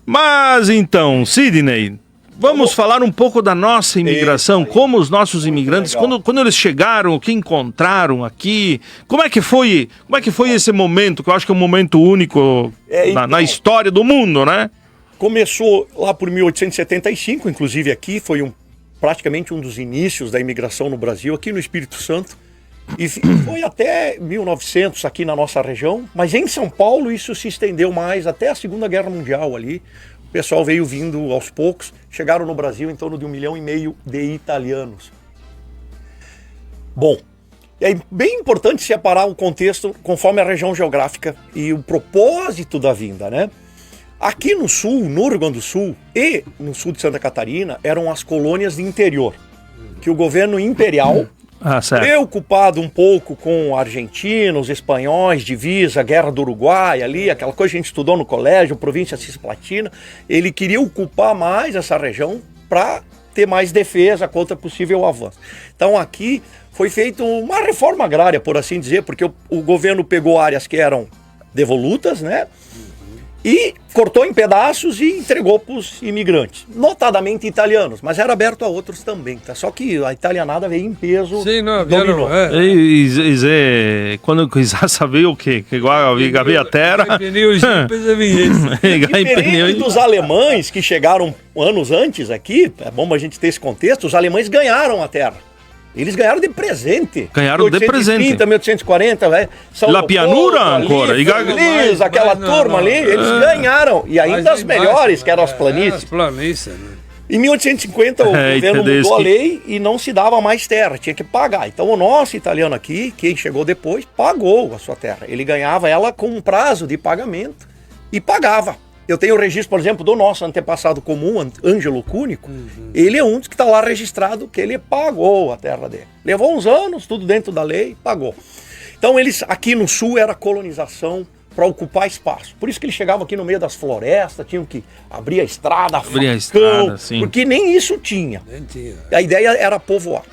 Mas então, Sidney, vamos falar um pouco da nossa imigração, como os nossos imigrantes, quando eles chegaram, o que encontraram aqui, como é que foi esse momento, que eu acho que é um momento único na história do mundo, né? Começou lá por 1875, inclusive aqui, foi praticamente um dos inícios da imigração no Brasil, aqui no Espírito Santo, e foi até 1900 aqui na nossa região, mas em São Paulo isso se estendeu mais até a Segunda Guerra Mundial ali. O pessoal veio vindo aos poucos, chegaram no Brasil em torno de 1,5 milhão de italianos. Bom, é bem importante separar o contexto conforme a região geográfica e o propósito da vinda, né? Aqui no sul, no Rio Grande do Sul e no sul de Santa Catarina, eram as colônias de interior, que o governo imperial, preocupado um pouco com argentinos, espanhóis, divisa, guerra do Uruguai ali, aquela coisa que a gente estudou no colégio, província Cisplatina, ele queria ocupar mais essa região para ter mais defesa contra possível avanço. Então aqui foi feita uma reforma agrária, por assim dizer, porque o governo pegou áreas que eram devolutas, né? E cortou em pedaços e entregou para os imigrantes, notadamente italianos, mas era aberto a outros também, tá? Só que a italianada veio em peso. Sim, não, dominou. Quando quiser saber o que igual havia a terra. Diferente dos alemães que chegaram anos antes aqui, é bom a gente ter esse contexto, os alemães ganharam a terra. Eles ganharam de presente. Ganharam de presente. 1840, velho. La Pianura, ancora. Aquela turma ali, eles ganharam. E ainda as melhores, que eram as planícies. As planícies, né? Em 1850, o governo mudou a lei e não se dava mais terra, tinha que pagar. Então, o nosso italiano aqui, quem chegou depois, pagou a sua terra. Ele ganhava ela com um prazo de pagamento e pagava. Eu tenho o registro, por exemplo, do nosso antepassado comum, Ângelo Cúnico. Ele é um dos que está lá registrado que ele pagou a terra dele. Levou uns anos, tudo dentro da lei, pagou. Então, eles aqui no sul era colonização para ocupar espaço. Por isso que eles chegavam aqui no meio das florestas, tinham que abrir a estrada, Abrir a estrada, sim. porque nem isso tinha. Nem tinha. A ideia era povoar.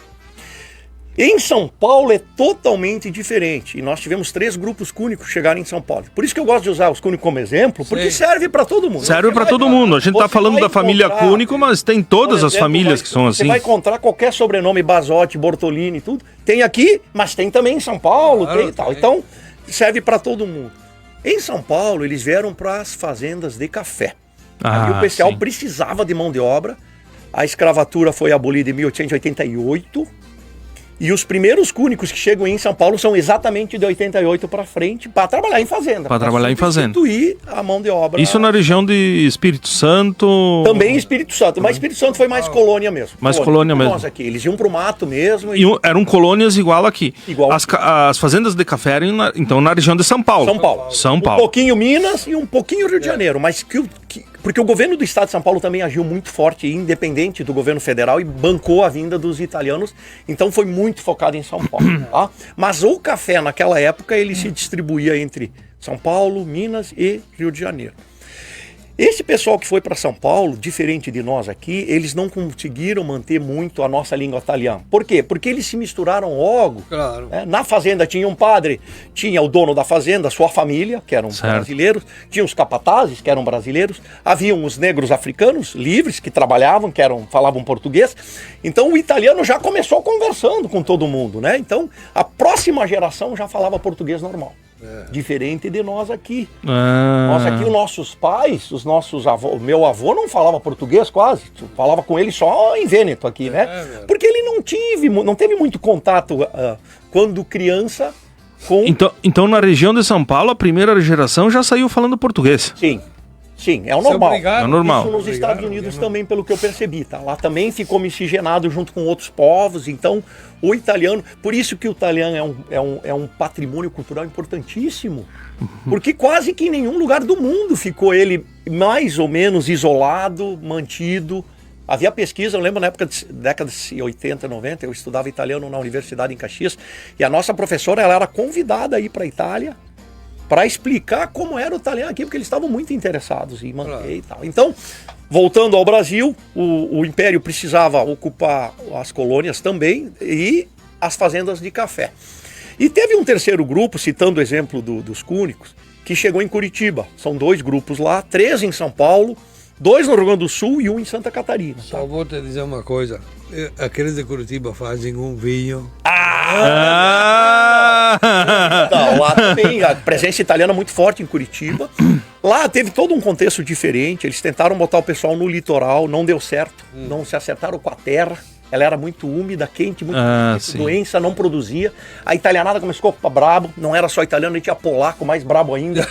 Em São Paulo é totalmente diferente. E nós tivemos 3 grupos cúnicos que chegaram em São Paulo. Por isso que eu gosto de usar os cúnicos como exemplo, porque Sim. serve para todo mundo. Serve Você para vai- todo mundo. A gente tá você falando vai da família encontrar, Cúnico, mas tem todas por as exemplo, famílias que são Você assim. vai encontrar qualquer sobrenome, Basotti, Bortolini, tudo. Tem aqui, mas tem também em São Paulo, Claro, tem e tal. tem. Então, serve para todo mundo. Em São Paulo, eles vieram para as fazendas de café. Ali o pessoal sim. precisava de mão de obra. A escravatura foi abolida em 1888. E os primeiros cúnicos que chegam em São Paulo são exatamente de 88 para frente para trabalhar em fazenda. Pra trabalhar em fazenda. Substituir a mão de obra. Isso na região de Espírito Santo. Também em Espírito Santo, mas Espírito Santo foi mais colônia mesmo. Mais colônia Como mesmo. Nós aqui. Eles iam pro mato mesmo. E eram colônias igual aqui. Igual As fazendas de café eram, então, na região de São Paulo. São Paulo. São Um Paulo. pouquinho Minas e um pouquinho Rio de Janeiro. Mas porque o governo do estado de São Paulo também agiu muito forte, independente do governo federal, e bancou a vinda dos italianos. Então foi muito focado em São Paulo. Tá? Mas o café naquela época ele se distribuía entre São Paulo, Minas e Rio de Janeiro. Esse pessoal que foi para São Paulo, diferente de nós aqui, eles não conseguiram manter muito a nossa língua italiana. Por quê? Porque eles se misturaram logo. Claro. Na fazenda tinha um padre, tinha o dono da fazenda, sua família, que eram Certo. brasileiros, tinha os capatazes, que eram brasileiros, haviam os negros africanos, livres, que trabalhavam, falavam português. Então o italiano já começou conversando com todo mundo, né? Então a próxima geração já falava português normal. Diferente de nós aqui. Nós aqui, os nossos pais, os nossos avós, o meu avô não falava português quase, falava com ele só em Vêneto aqui, né? Porque ele não teve muito contato quando criança com... Então, na região de São Paulo, a primeira geração já saiu falando português. Sim, é o normal. obrigado. É normal. Isso nos Estados Unidos também, pelo que eu percebi, tá? Lá também ficou miscigenado junto com outros povos, então o italiano... Por isso que o italiano é um patrimônio cultural importantíssimo, porque quase que em nenhum lugar do mundo ficou ele mais ou menos isolado, mantido. Havia pesquisa, eu lembro na época de décadas de 80, 90, eu estudava italiano na universidade em Caxias, e a nossa professora ela era convidada a ir para a Itália, para explicar como era o italiano aqui, porque eles estavam muito interessados em manter e tal. Então, voltando ao Brasil, o Império precisava ocupar as colônias também e as fazendas de café. E teve um terceiro grupo, citando o exemplo dos cúnicos, que chegou em Curitiba. São 2 grupos lá, 3 em São Paulo, 2 no Rio Grande do Sul e 1 em Santa Catarina. Tá? Só vou te dizer uma coisa. Aqueles de Curitiba fazem um vinho. Não, lá também a presença italiana muito forte em Curitiba. Lá teve todo um contexto diferente. Eles tentaram botar o pessoal no litoral, não deu certo. Não se acertaram com a terra. Ela era muito úmida, quente, muito doença, não produzia. A italianada começou a ficar brabo. Não era só italiano, tinha polaco, mais brabo ainda.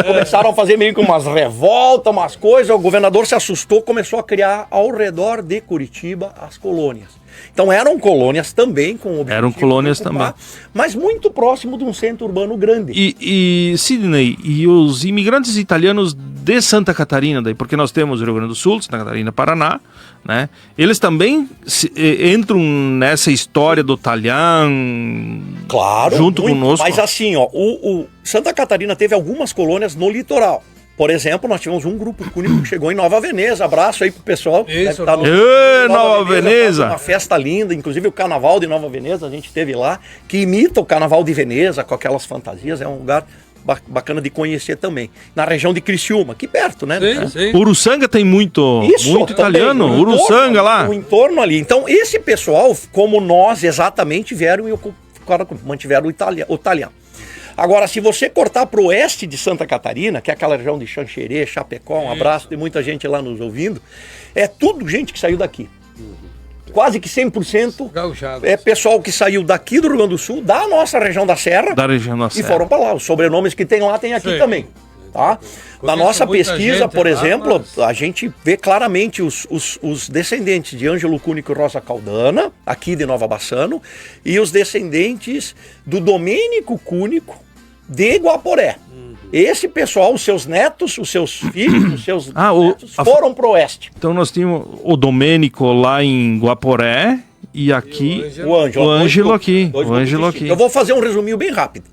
Começaram a fazer meio que umas revoltas, umas coisas. O governador se assustou, começou a criar ao redor de Curitiba as colônias. Então eram colônias também, com o objetivo Eram colônias de ocupar, também. mas muito próximo de um centro urbano grande. E Sidney, e os imigrantes italianos de Santa Catarina, daí, porque nós temos o Rio Grande do Sul, Santa Catarina, Paraná, né? Eles também entram nessa história do italiano, Claro, junto conosco. Mas assim, ó, o Santa Catarina teve algumas colônias no litoral. Por exemplo, nós tivemos um grupo cúnico que chegou em Nova Veneza. Abraço aí pro pessoal. Isso, Deve Nova Veneza. Uma festa linda, inclusive o Carnaval de Nova Veneza, a gente teve lá, que imita o Carnaval de Veneza, com aquelas fantasias. É um lugar bacana de conhecer também. Na região de Criciúma, aqui perto, né? Sim. Uruçanga tem muito Também, italiano, o entorno, Uruçanga lá. O entorno ali. Então, esse pessoal, como nós exatamente, vieram e mantiveram o italiano. Agora, se você cortar para o oeste de Santa Catarina, que é aquela região de Xanxerê, Chapecó, um abraço, tem muita gente lá nos ouvindo, é tudo gente que saiu daqui. Quase que 100% Gauchado. é pessoal que saiu daqui do Rio Grande do Sul, da nossa região da Serra, Da região da e Serra. foram para lá. Os sobrenomes que tem lá, tem aqui Sim. também. Tá? Na Conheço nossa muita pesquisa, gente por lá, exemplo, mas- a gente vê claramente os descendentes de Ângelo Cúnico e Rosa Caldana, aqui de Nova Bassano, e os descendentes do Domênico Cúnico de Guaporé. Esse pessoal, os seus netos, os seus filhos, os seus netos foram pro oeste. Então nós tínhamos o Domênico lá em Guaporé e aqui O Ângelo o Ângelo aqui. dois O grupos Ângelo distintos. aqui. Eu vou fazer um resuminho bem rápido.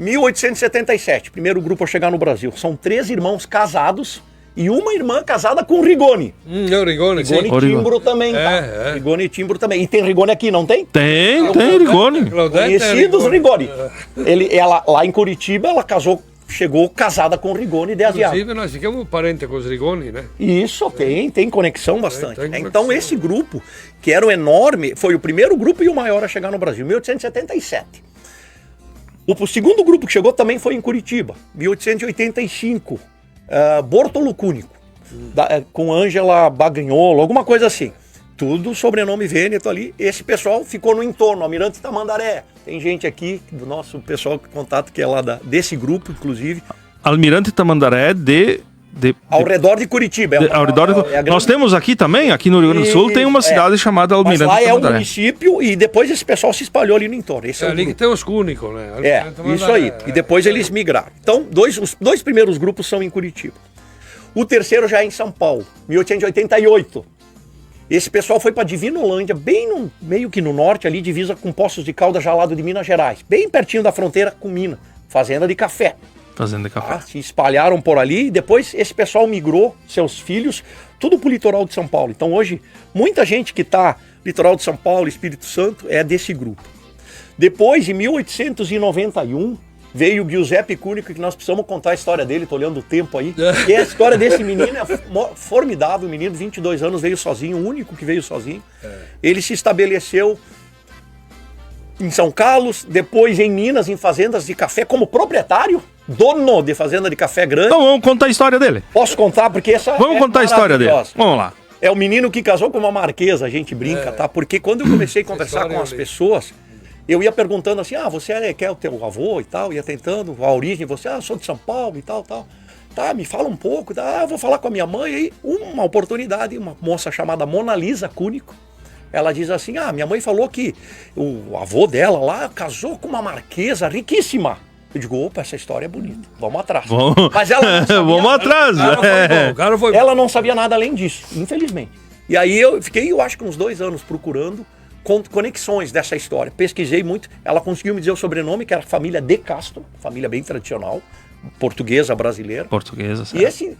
1877, primeiro grupo a chegar no Brasil. São 3 irmãos casados e uma irmã casada com Rigoni. É o Rigoni, sim. Rigoni Timbro também, tá? Rigoni Timbro também. E tem Rigoni aqui, não tem? Tem Rigoni. Conhecidos Rigoni. Ela, lá em Curitiba, ela chegou casada com Rigoni de Asiago. Inclusive, nós ficamos parentes com os Rigoni, né? Isso, tem conexão bastante. Tem conexão. Então, esse grupo, que era um enorme, foi o primeiro grupo e o maior a chegar no Brasil, 1877. O segundo grupo que chegou também foi em Curitiba, 1885, Bortolo Cúnico, com Ângela Bagagnolo, alguma coisa assim. Tudo sobrenome Vêneto ali. Esse pessoal ficou no entorno, Almirante Tamandaré. Tem gente aqui, do nosso pessoal de contato, que é lá desse grupo, inclusive. Almirante Tamandaré ao redor de Curitiba. Nós temos aqui também, aqui no Rio Grande do Sul, tem uma cidade chamada Almirante Tamandaré. Mas lá Tamandaré. É o município e depois esse pessoal se espalhou ali no entorno. Esse ali que tem os Cúnicos, né? Isso aí. E depois eles migraram. Então, os 2 primeiros grupos são em Curitiba. O terceiro já é em São Paulo, 1888. Esse pessoal foi para Divinolândia, meio que no norte, ali, divisa com Poços de Caldas, já ao lado de Minas Gerais. Bem pertinho da fronteira com Minas. Fazenda de café. Se espalharam por ali e depois esse pessoal migrou, seus filhos, tudo pro litoral de São Paulo. Então hoje, muita gente que tá litoral de São Paulo, Espírito Santo, é desse grupo. Depois, em 1891, veio o Giuseppe Cúnico, que nós precisamos contar a história dele, tô olhando o tempo aí. E a história desse menino é formidável, o menino, 22 anos, veio sozinho, o único que veio sozinho. Ele se estabeleceu em São Carlos, depois em Minas, em fazendas de café, como proprietário, dono de fazenda de café grande. Então vamos contar a história dele. Posso contar? Porque essa Vamos contar a história dele. Vamos lá. É o menino que casou com uma marquesa, a gente brinca, tá? Porque quando eu comecei a conversar com as pessoas, eu ia perguntando assim, você quer o teu avô e tal, ia tentando a origem, sou de São Paulo e tal. Tá, me fala um pouco, tá? Vou falar com a minha mãe. Aí, uma oportunidade, uma moça chamada Mona Lisa Cúnico, ela diz assim, minha mãe falou que o avô dela lá casou com uma marquesa riquíssima. Eu digo, opa, essa história é bonita, vamos atrás. Mas ela não sabia, vamos atrás. Ela não sabia nada além disso, infelizmente. E aí eu fiquei, acho que uns 2 anos procurando conexões dessa história. Pesquisei muito, ela conseguiu me dizer o sobrenome, que era família de Castro, família bem tradicional, portuguesa, brasileira. Portuguesa, certo. E esse...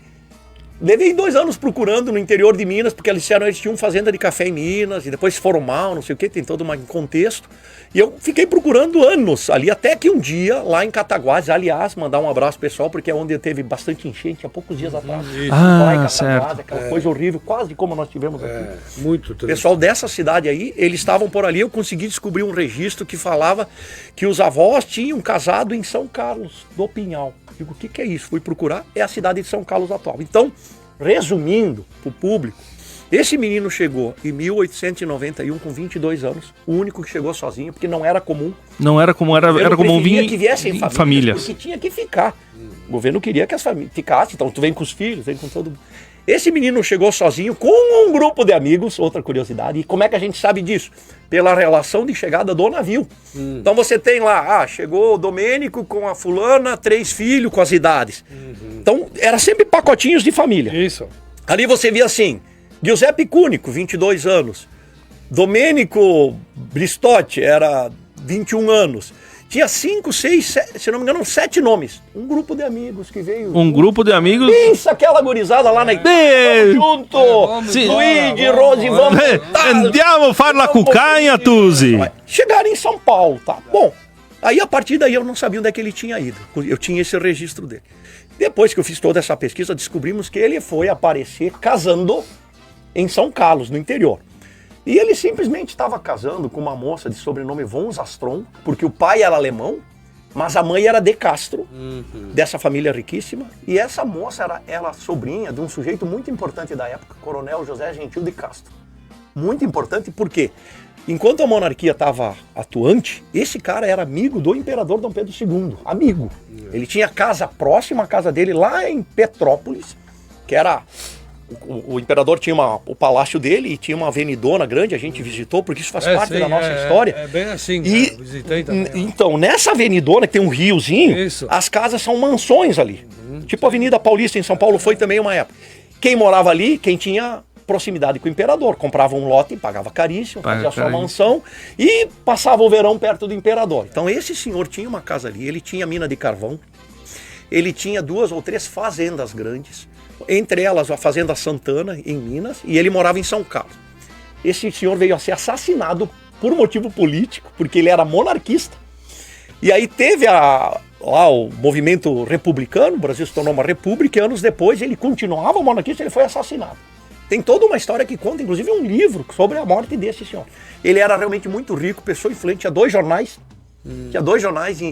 Levei 2 anos procurando no interior de Minas, porque eles disseram que eles tinham fazenda de café em Minas, e depois foram mal, não sei o que, tem todo um contexto. E eu fiquei procurando anos ali, até que um dia, lá em Cataguases, aliás, mandar um abraço pessoal, porque é onde teve bastante enchente, há poucos dias atrás. Lá em Cataguases, certo. Aquela coisa horrível, quase como nós tivemos aqui. Muito triste. Pessoal dessa cidade aí, eles estavam por ali, eu consegui descobrir um registro que falava que os avós tinham casado em São Carlos do Pinhal. Digo, o que é isso? Fui procurar, é a cidade de São Carlos atual. Então, resumindo para o público, esse menino chegou em 1891 com 22 anos, o único que chegou sozinho, porque não era comum. Não era comum, era comum vir que viessem famílias. Porque tinha que ficar. O governo queria que as famílias ficassem, então tu vem com os filhos, vem com todo mundo. Esse menino chegou sozinho com um grupo de amigos, outra curiosidade. E como é que a gente sabe disso? Pela relação de chegada do navio. Então você tem lá, chegou o Domênico com a fulana, 3 filhos com as idades. Então era sempre pacotinhos de família. Isso. Ali você via assim, Giuseppe Cúnico, 22 anos. Domênico Bristotti, era 21 anos. Tinha 5, 6, 7, se não me engano, 7 nomes. Um grupo de amigos que veio. Um grupo de amigos. Pensa aquela gurizada lá na igreja. Junto! Luigi, Rose, vamos. Andiamo a farla cucanha, Tuzi. Chegaram em São Paulo, tá? Bom, aí a partir daí eu não sabia onde é que ele tinha ido. Eu tinha esse registro dele. Depois que eu fiz toda essa pesquisa, descobrimos que ele foi aparecer casando em São Carlos, no interior. E ele simplesmente estava casando com uma moça de sobrenome Von Zastron, porque o pai era alemão, mas a mãe era de Castro, dessa família riquíssima. E essa moça era sobrinha de um sujeito muito importante da época, Coronel José Gentil de Castro. Muito importante porque, enquanto a monarquia estava atuante, esse cara era amigo do imperador Dom Pedro II, amigo. Ele tinha casa próxima à casa dele, lá em Petrópolis, que era... O imperador tinha o palácio dele e tinha uma avenidona grande, a gente visitou, porque isso faz parte da nossa história. É bem assim, e, visitei também. Então, nessa avenidona, que tem um riozinho, as casas são mansões ali. Tipo a Avenida Paulista em São Paulo foi também uma época. Quem morava ali, quem tinha proximidade com o imperador. Comprava um lote, pagava caríssimo, fazia a sua caríssimo. mansão e passava o verão perto do imperador. Então esse senhor tinha uma casa ali, ele tinha mina de carvão, ele tinha 2 ou 3 fazendas grandes, entre elas a Fazenda Santana, em Minas, e ele morava em São Carlos. Esse senhor veio a ser assassinado por motivo político, porque ele era monarquista. E aí teve lá o movimento republicano, o Brasil se tornou uma república, e anos depois ele continuava monarquista e ele foi assassinado. Tem toda uma história que conta, inclusive um livro sobre a morte desse senhor. Ele era realmente muito rico, pessoa influente, tinha 2 jornais,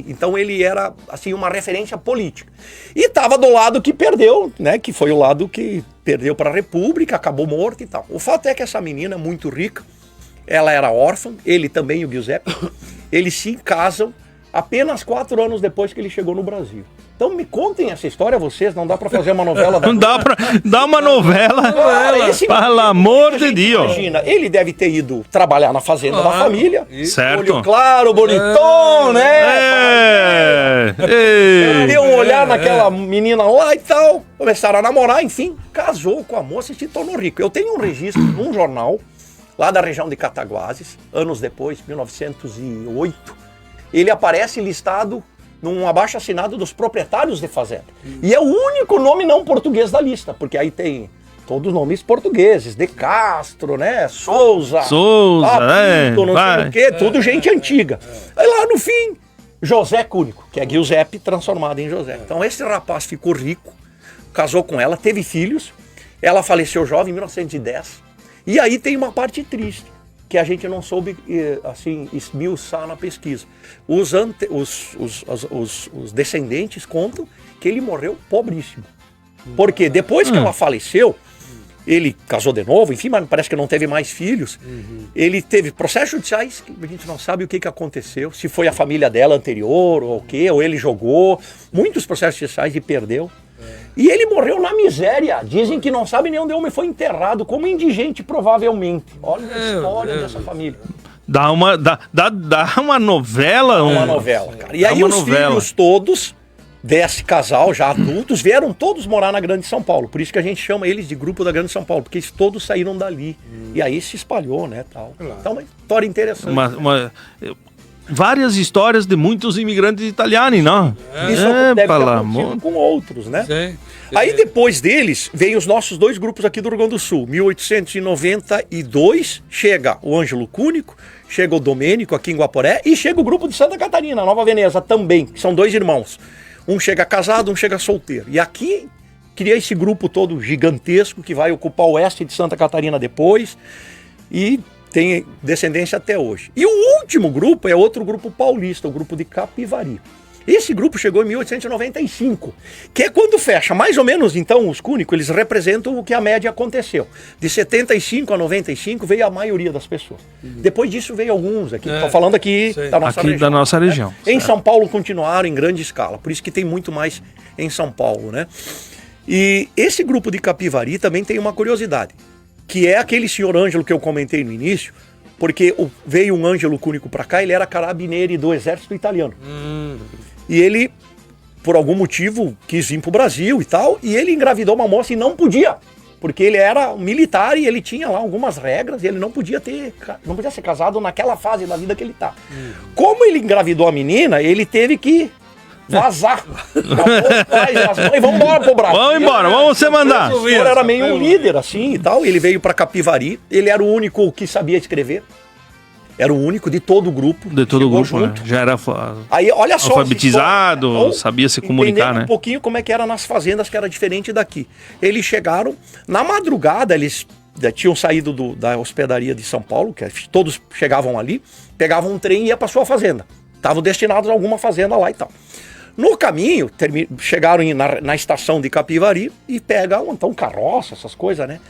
então ele era assim uma referência política. E estava do lado que perdeu, né, que foi o lado que perdeu para a república, acabou morto e tal. O fato é que essa menina muito rica, ela era órfã, ele também, o Giuseppe, eles se casam apenas 4 anos depois que ele chegou no Brasil. Então me contem essa história, vocês, não dá pra fazer uma novela da... Não dá pra dar uma novela, pelo amor de Deus. Imagina, ele deve ter ido trabalhar na fazenda da família. Certo. Olho claro, bonitão, né? Deu um olhar naquela menina lá e tal, começaram a namorar, enfim, casou com a moça e se tornou rico. Eu tenho um registro num jornal, lá da região de Cataguases, anos depois, 1908, ele aparece listado num abaixo-assinado dos proprietários de fazenda. E é o único nome não português da lista, porque aí tem todos os nomes portugueses, De Castro, né, Souza, Pinto, não sei o quê, tudo gente antiga. Aí lá no fim, José Cúnico, que é Giuseppe transformado em José. Então esse rapaz ficou rico, casou com ela, teve filhos, ela faleceu jovem em 1910. E aí tem uma parte triste, que a gente não soube, assim, esmiuçar na pesquisa. Os descendentes contam que ele morreu pobríssimo. Porque depois que ela faleceu, ele casou de novo, enfim, mas parece que não teve mais filhos. Ele teve processos judiciais, que a gente não sabe o que aconteceu, se foi a família dela anterior ou o quê, ou ele jogou. Muitos processos judiciais e perdeu. E ele morreu na miséria. Dizem que não sabe nem onde o homem foi enterrado, como indigente, provavelmente. Olha a história dessa família. Dá uma novela. Uma novela, cara. E aí os filhos todos desse casal, já adultos, vieram todos morar na Grande São Paulo. Por isso que a gente chama eles de Grupo da Grande São Paulo, porque eles todos saíram dali. E aí se espalhou, né, tal. Então uma história interessante. Várias histórias de muitos imigrantes italianos, não? Isso deve ter acontecido com outros, né? Sim. Aí depois deles, vem os nossos 2 grupos aqui do Rio Grande do Sul. 1892, chega o Ângelo Cúnico, chega o Domênico aqui em Guaporé e chega o grupo de Santa Catarina, Nova Veneza também, que são 2 irmãos. Um chega casado, um chega solteiro. E aqui cria esse grupo todo gigantesco que vai ocupar o oeste de Santa Catarina depois e tem descendência até hoje. E o último grupo é outro grupo paulista, o grupo de Capivari. Esse grupo chegou em 1895, que é quando fecha, mais ou menos, então, os Cúnico, eles representam o que a média aconteceu. De 75 a 95 veio a maioria das pessoas. Depois disso veio alguns aqui, estou falando aqui da nossa região. Da nossa região. Né? Em São Paulo continuaram em grande escala, por isso que tem muito mais em São Paulo, né? E esse grupo de Capivari também tem uma curiosidade, que é aquele senhor Ângelo que eu comentei no início, porque veio um Ângelo Cúnico para cá, ele era carabineiro do exército italiano. E ele, por algum motivo, quis vir para o Brasil e tal, e ele engravidou uma moça e não podia, porque ele era militar e ele tinha lá algumas regras, e ele não podia ser casado naquela fase da vida que ele tá. Como ele engravidou a menina, ele teve que vazar. E vamos embora pro Brasil. Vamos embora, vamos você mandar. O senhor era meio um líder assim e tal, ele veio para Capivari, ele era o único que sabia escrever. Era o único de todo o grupo. De todo o grupo, né? Já era aí, olha só, alfabetizado, então, sabia se comunicar, né? Um pouquinho como é que era nas fazendas, que era diferente daqui. Eles chegaram, na madrugada, eles tinham saído da hospedaria de São Paulo, que todos chegavam ali, pegavam um trem e iam para sua fazenda. Estavam destinados a alguma fazenda lá e tal. No caminho, chegaram na estação de Capivari e pegam, então, carroça, essas coisas, né?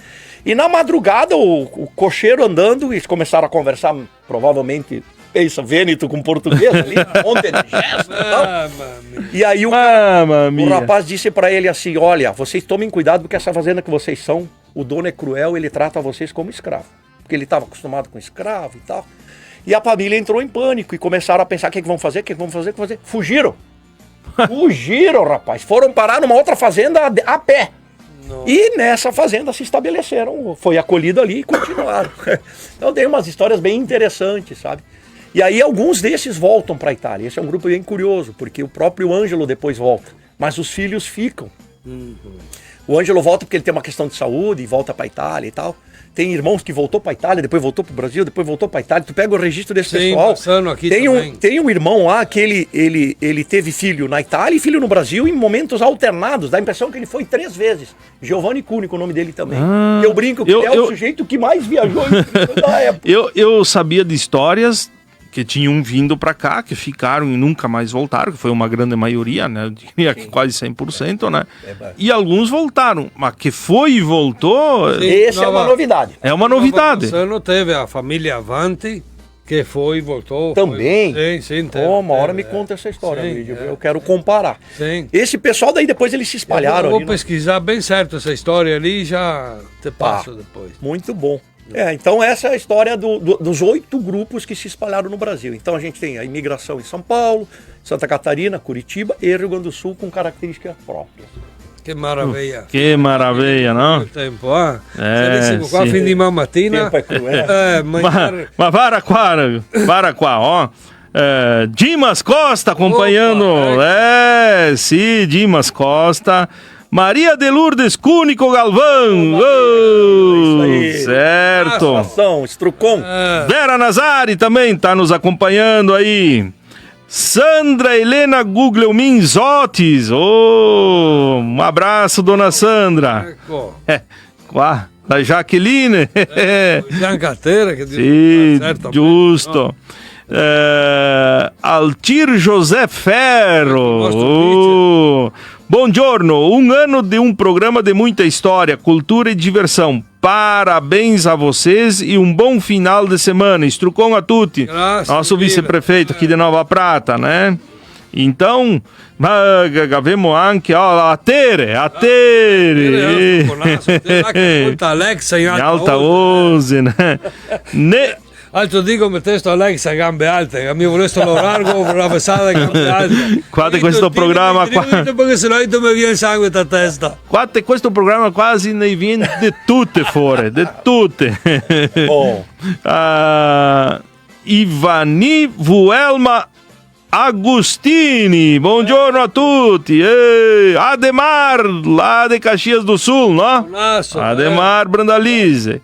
E na madrugada, o cocheiro andando, eles começaram a conversar, provavelmente, vêneto com português ali, monte de gesto e tal. E aí o rapaz disse pra ele assim, olha, vocês tomem cuidado porque essa fazenda que vocês são, o dono é cruel, ele trata vocês como escravo. Porque ele estava acostumado com escravo e tal. E a família entrou em pânico e começaram a pensar, o que vão fazer, Fugiram. Fugiram, rapaz. Foram parar numa outra fazenda a pé. E nessa fazenda se estabeleceram, foi acolhido ali e continuaram. Então tem umas histórias bem interessantes, sabe? E aí alguns desses voltam para a Itália. Esse é um grupo bem curioso, porque o próprio Ângelo depois volta, mas os filhos ficam. O Ângelo volta porque ele tem uma questão de saúde e volta para a Itália e tal. Tem irmãos que voltou para a Itália, depois voltou para o Brasil, depois voltou para a Itália. Tu pega o registro desse pessoal. Aqui tem um irmão lá que ele teve filho na Itália e filho no Brasil em momentos alternados. Dá a impressão que ele foi 3 vezes. Giovanni Cúnico, o nome dele também. Eu brinco que é o sujeito que mais viajou na época. Eu sabia de histórias que tinham vindo para cá, que ficaram e nunca mais voltaram, que foi uma grande maioria, né? Eu diria que quase 100%, né? E alguns voltaram, mas que foi e voltou... Essa é uma novidade. É uma novidade. Você não teve a família Avanti, que foi e voltou. Também? Sim, teve. Uma hora me conta essa história, Luigi. Eu quero comparar. Sim. Esse pessoal daí depois eles se espalharam. Eu vou pesquisar bem certo essa história ali e já te passo depois. Muito bom. Então essa é a história dos 8 grupos que se espalharam no Brasil. Então a gente tem a imigração em São Paulo, Santa Catarina, Curitiba e Rio Grande do Sul com características próprias. Que maravilha. Que maravilha, não? Tempo, qua fin di mattina. Tempo é cruel. Ma para qua, ó. Dimas Costa acompanhando. Opa, Sim, Dimas Costa. Maria de Lourdes Cúnico Galvão. Certo. Ação, Estrucom. Vera Nazari também está nos acompanhando aí. Sandra Helena Guglielmin Zotis. Um abraço, dona Sandra. Qua, da Jaqueline. Carteira, que Sim, giusto. Altir José Ferro. Buongiorno, um ano de um programa de muita história, cultura e diversão. Parabéns a vocês e um bom final de semana. Estrucom a tutti. Nosso vice-prefeito aqui de Nova Prata, né? Então, avemo anche a Tere. Alexa in alta voce, né? Altro dico me testo Alexa gambe alte, mi vorresti lo largo una passata gambe alte. Guarda questo programma qua. Perché se no mi viene sangue da testa. Guarda questo programma quasi ne viene di tutte fuori, di tutte. Ivani Vuelma Agostini, buongiorno a tutti. Ademar, lá de Caxias do Sul, no? Ademar Brandalize.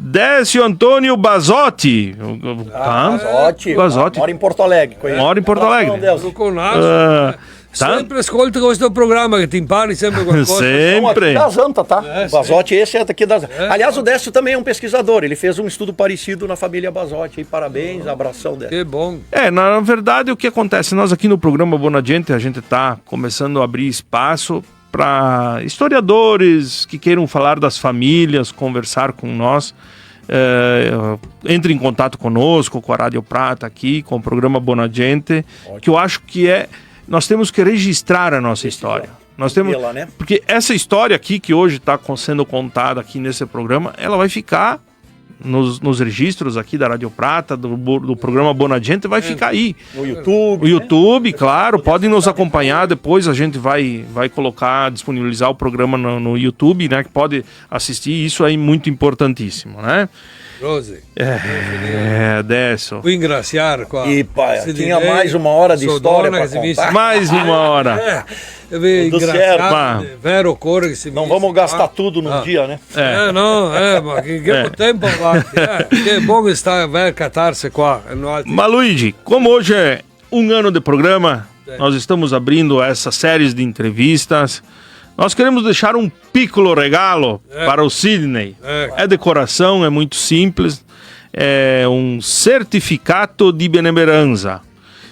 Décio Antônio Basotti. Basotti. Mora em Porto Alegre. Mora em Porto Alegre. Sempre ascolta questo programma che ti impari sempre qualcosa. Sempre. Da Zanta, tá? Basotti, esse é daqui da Zanta. Aliás, o Décio também é um pesquisador. Ele fez um estudo parecido na família Basotti. E parabéns, abração, Décio. Que bom. Na verdade, o que acontece? Nós aqui no programa Bona Gente, a gente está começando a abrir espaço para historiadores que queiram falar das famílias, conversar com nós. Entre em contato conosco, com a Rádio Prata aqui, com o programa Bona Gente, que eu acho que nós temos que registrar a nossa história. Nós temos, porque essa história aqui que hoje está sendo contada aqui nesse programa, ela vai ficar nos registros aqui da Rádio Prata, do programa Bona Gente, vai ficar aí. No YouTube. O YouTube, claro, podem nos acompanhar, depois a gente vai disponibilizar o programa no YouTube, né, que pode assistir, isso aí muito importantíssimo, né? Rose. Adesso. Ringraziare qua. E tinha mais uma hora de história para contar. Mais uma hora. Vero cuore che si não vamos gastar tudo num dia, né? Ma che tempo avanti. Che bom estar a catarse qua. Mas Luigi, como hoje é um ano de programa, nós estamos abrindo essas séries de entrevistas. Nós queremos deixar um piccolo regalo para o Sidney. É de coração, é muito simples. É um certificato di benemeranza.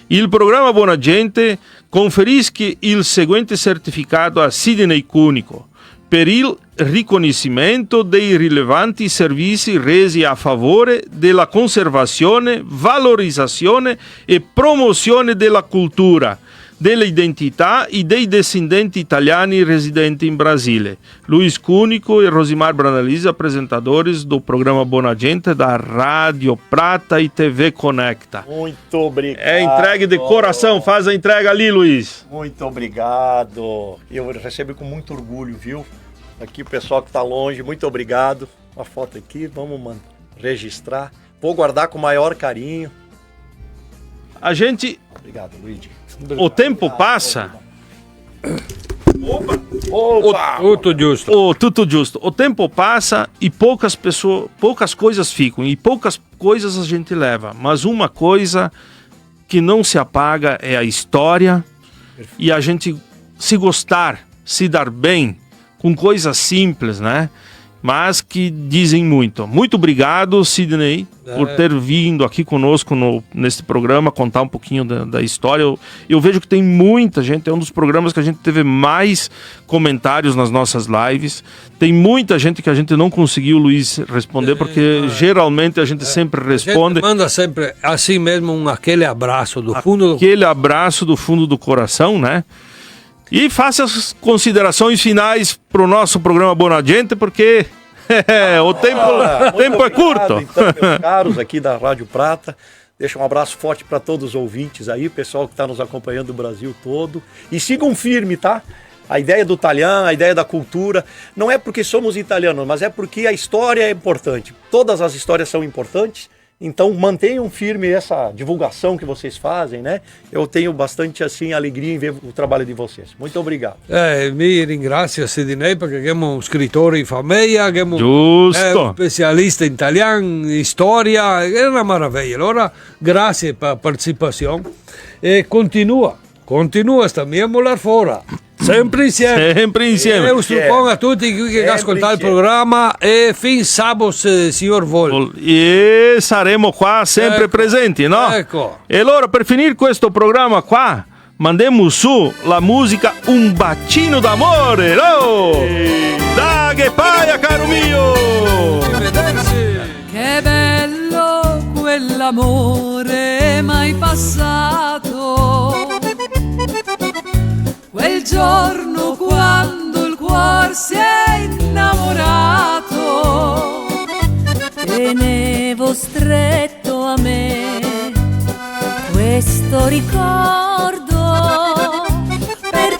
Il programma Bona Gente conferisce il seguente certificato a Sidney Cúnico per il riconoscimento dei rilevanti servizi resi a favore della conservazione, valorizzazione e promozione della cultura, delle identità e dei descendenti italiani residenti in Brasile. Luiz Cúnico e Rosimar Brandalize, apresentadores do programa Bona Gente da Rádio Prata e TV Conecta. Muito obrigado. É entregue de coração, faz a entrega ali, Luiz. Muito obrigado. Eu recebo com muito orgulho, viu? Aqui o pessoal que está longe, muito obrigado. Uma foto aqui, vamos registrar. Vou guardar com o maior carinho. A gente... Obrigado, Luigi. O tempo passa... Opa! Tutto giusto. O tempo passa e poucas coisas ficam, e poucas coisas a gente leva. Mas uma coisa que não se apaga é a história. Perfeito. E a gente se gostar, se dar bem com coisas simples, né? Mas que dizem muito. Muito obrigado, Sidney, por ter vindo aqui conosco nesse programa, contar um pouquinho da história. Eu vejo que tem muita gente, é um dos programas que a gente teve mais comentários nas nossas lives. Tem muita gente que a gente não conseguiu, Luiz, responder, porque geralmente a gente sempre responde. A gente manda sempre assim mesmo aquele abraço do fundo Aquele abraço do fundo do coração, né? E faça as considerações finais para o nosso programa Boa Gente, porque o tempo é curto. Então, meus caros aqui da Rádio Prata, deixa um abraço forte para todos os ouvintes aí, o pessoal que está nos acompanhando do Brasil todo. E sigam firme, tá? A ideia do Talian, a ideia da cultura, não é porque somos italianos, mas é porque a história é importante. Todas as histórias são importantes. Então mantenham firme essa divulgação que vocês fazem, né? Eu tenho bastante assim alegria em ver o trabalho di vocês. Muito obrigado. Mi ringrazio Sidney perché abbiamo un scrittore in famiglia, abbiamo un specialista in italiano, in storia, è una meraviglia. Allora grazie per la partecipazione e continua sta mia molar fora. Sempre insieme. Eu suppongo a tutti che ascoltano il programma e fin sabato, signor Vol. E saremo qua sempre presenti, no? Ecco. E allora per finire questo programma qua, mandiamo su la musica Un bacino d'amore, no? Da che paia, caro mio! Che bello quell'amore mai passato, quel giorno quando il cuore si è innamorato, tenevo stretto a me questo ricordo per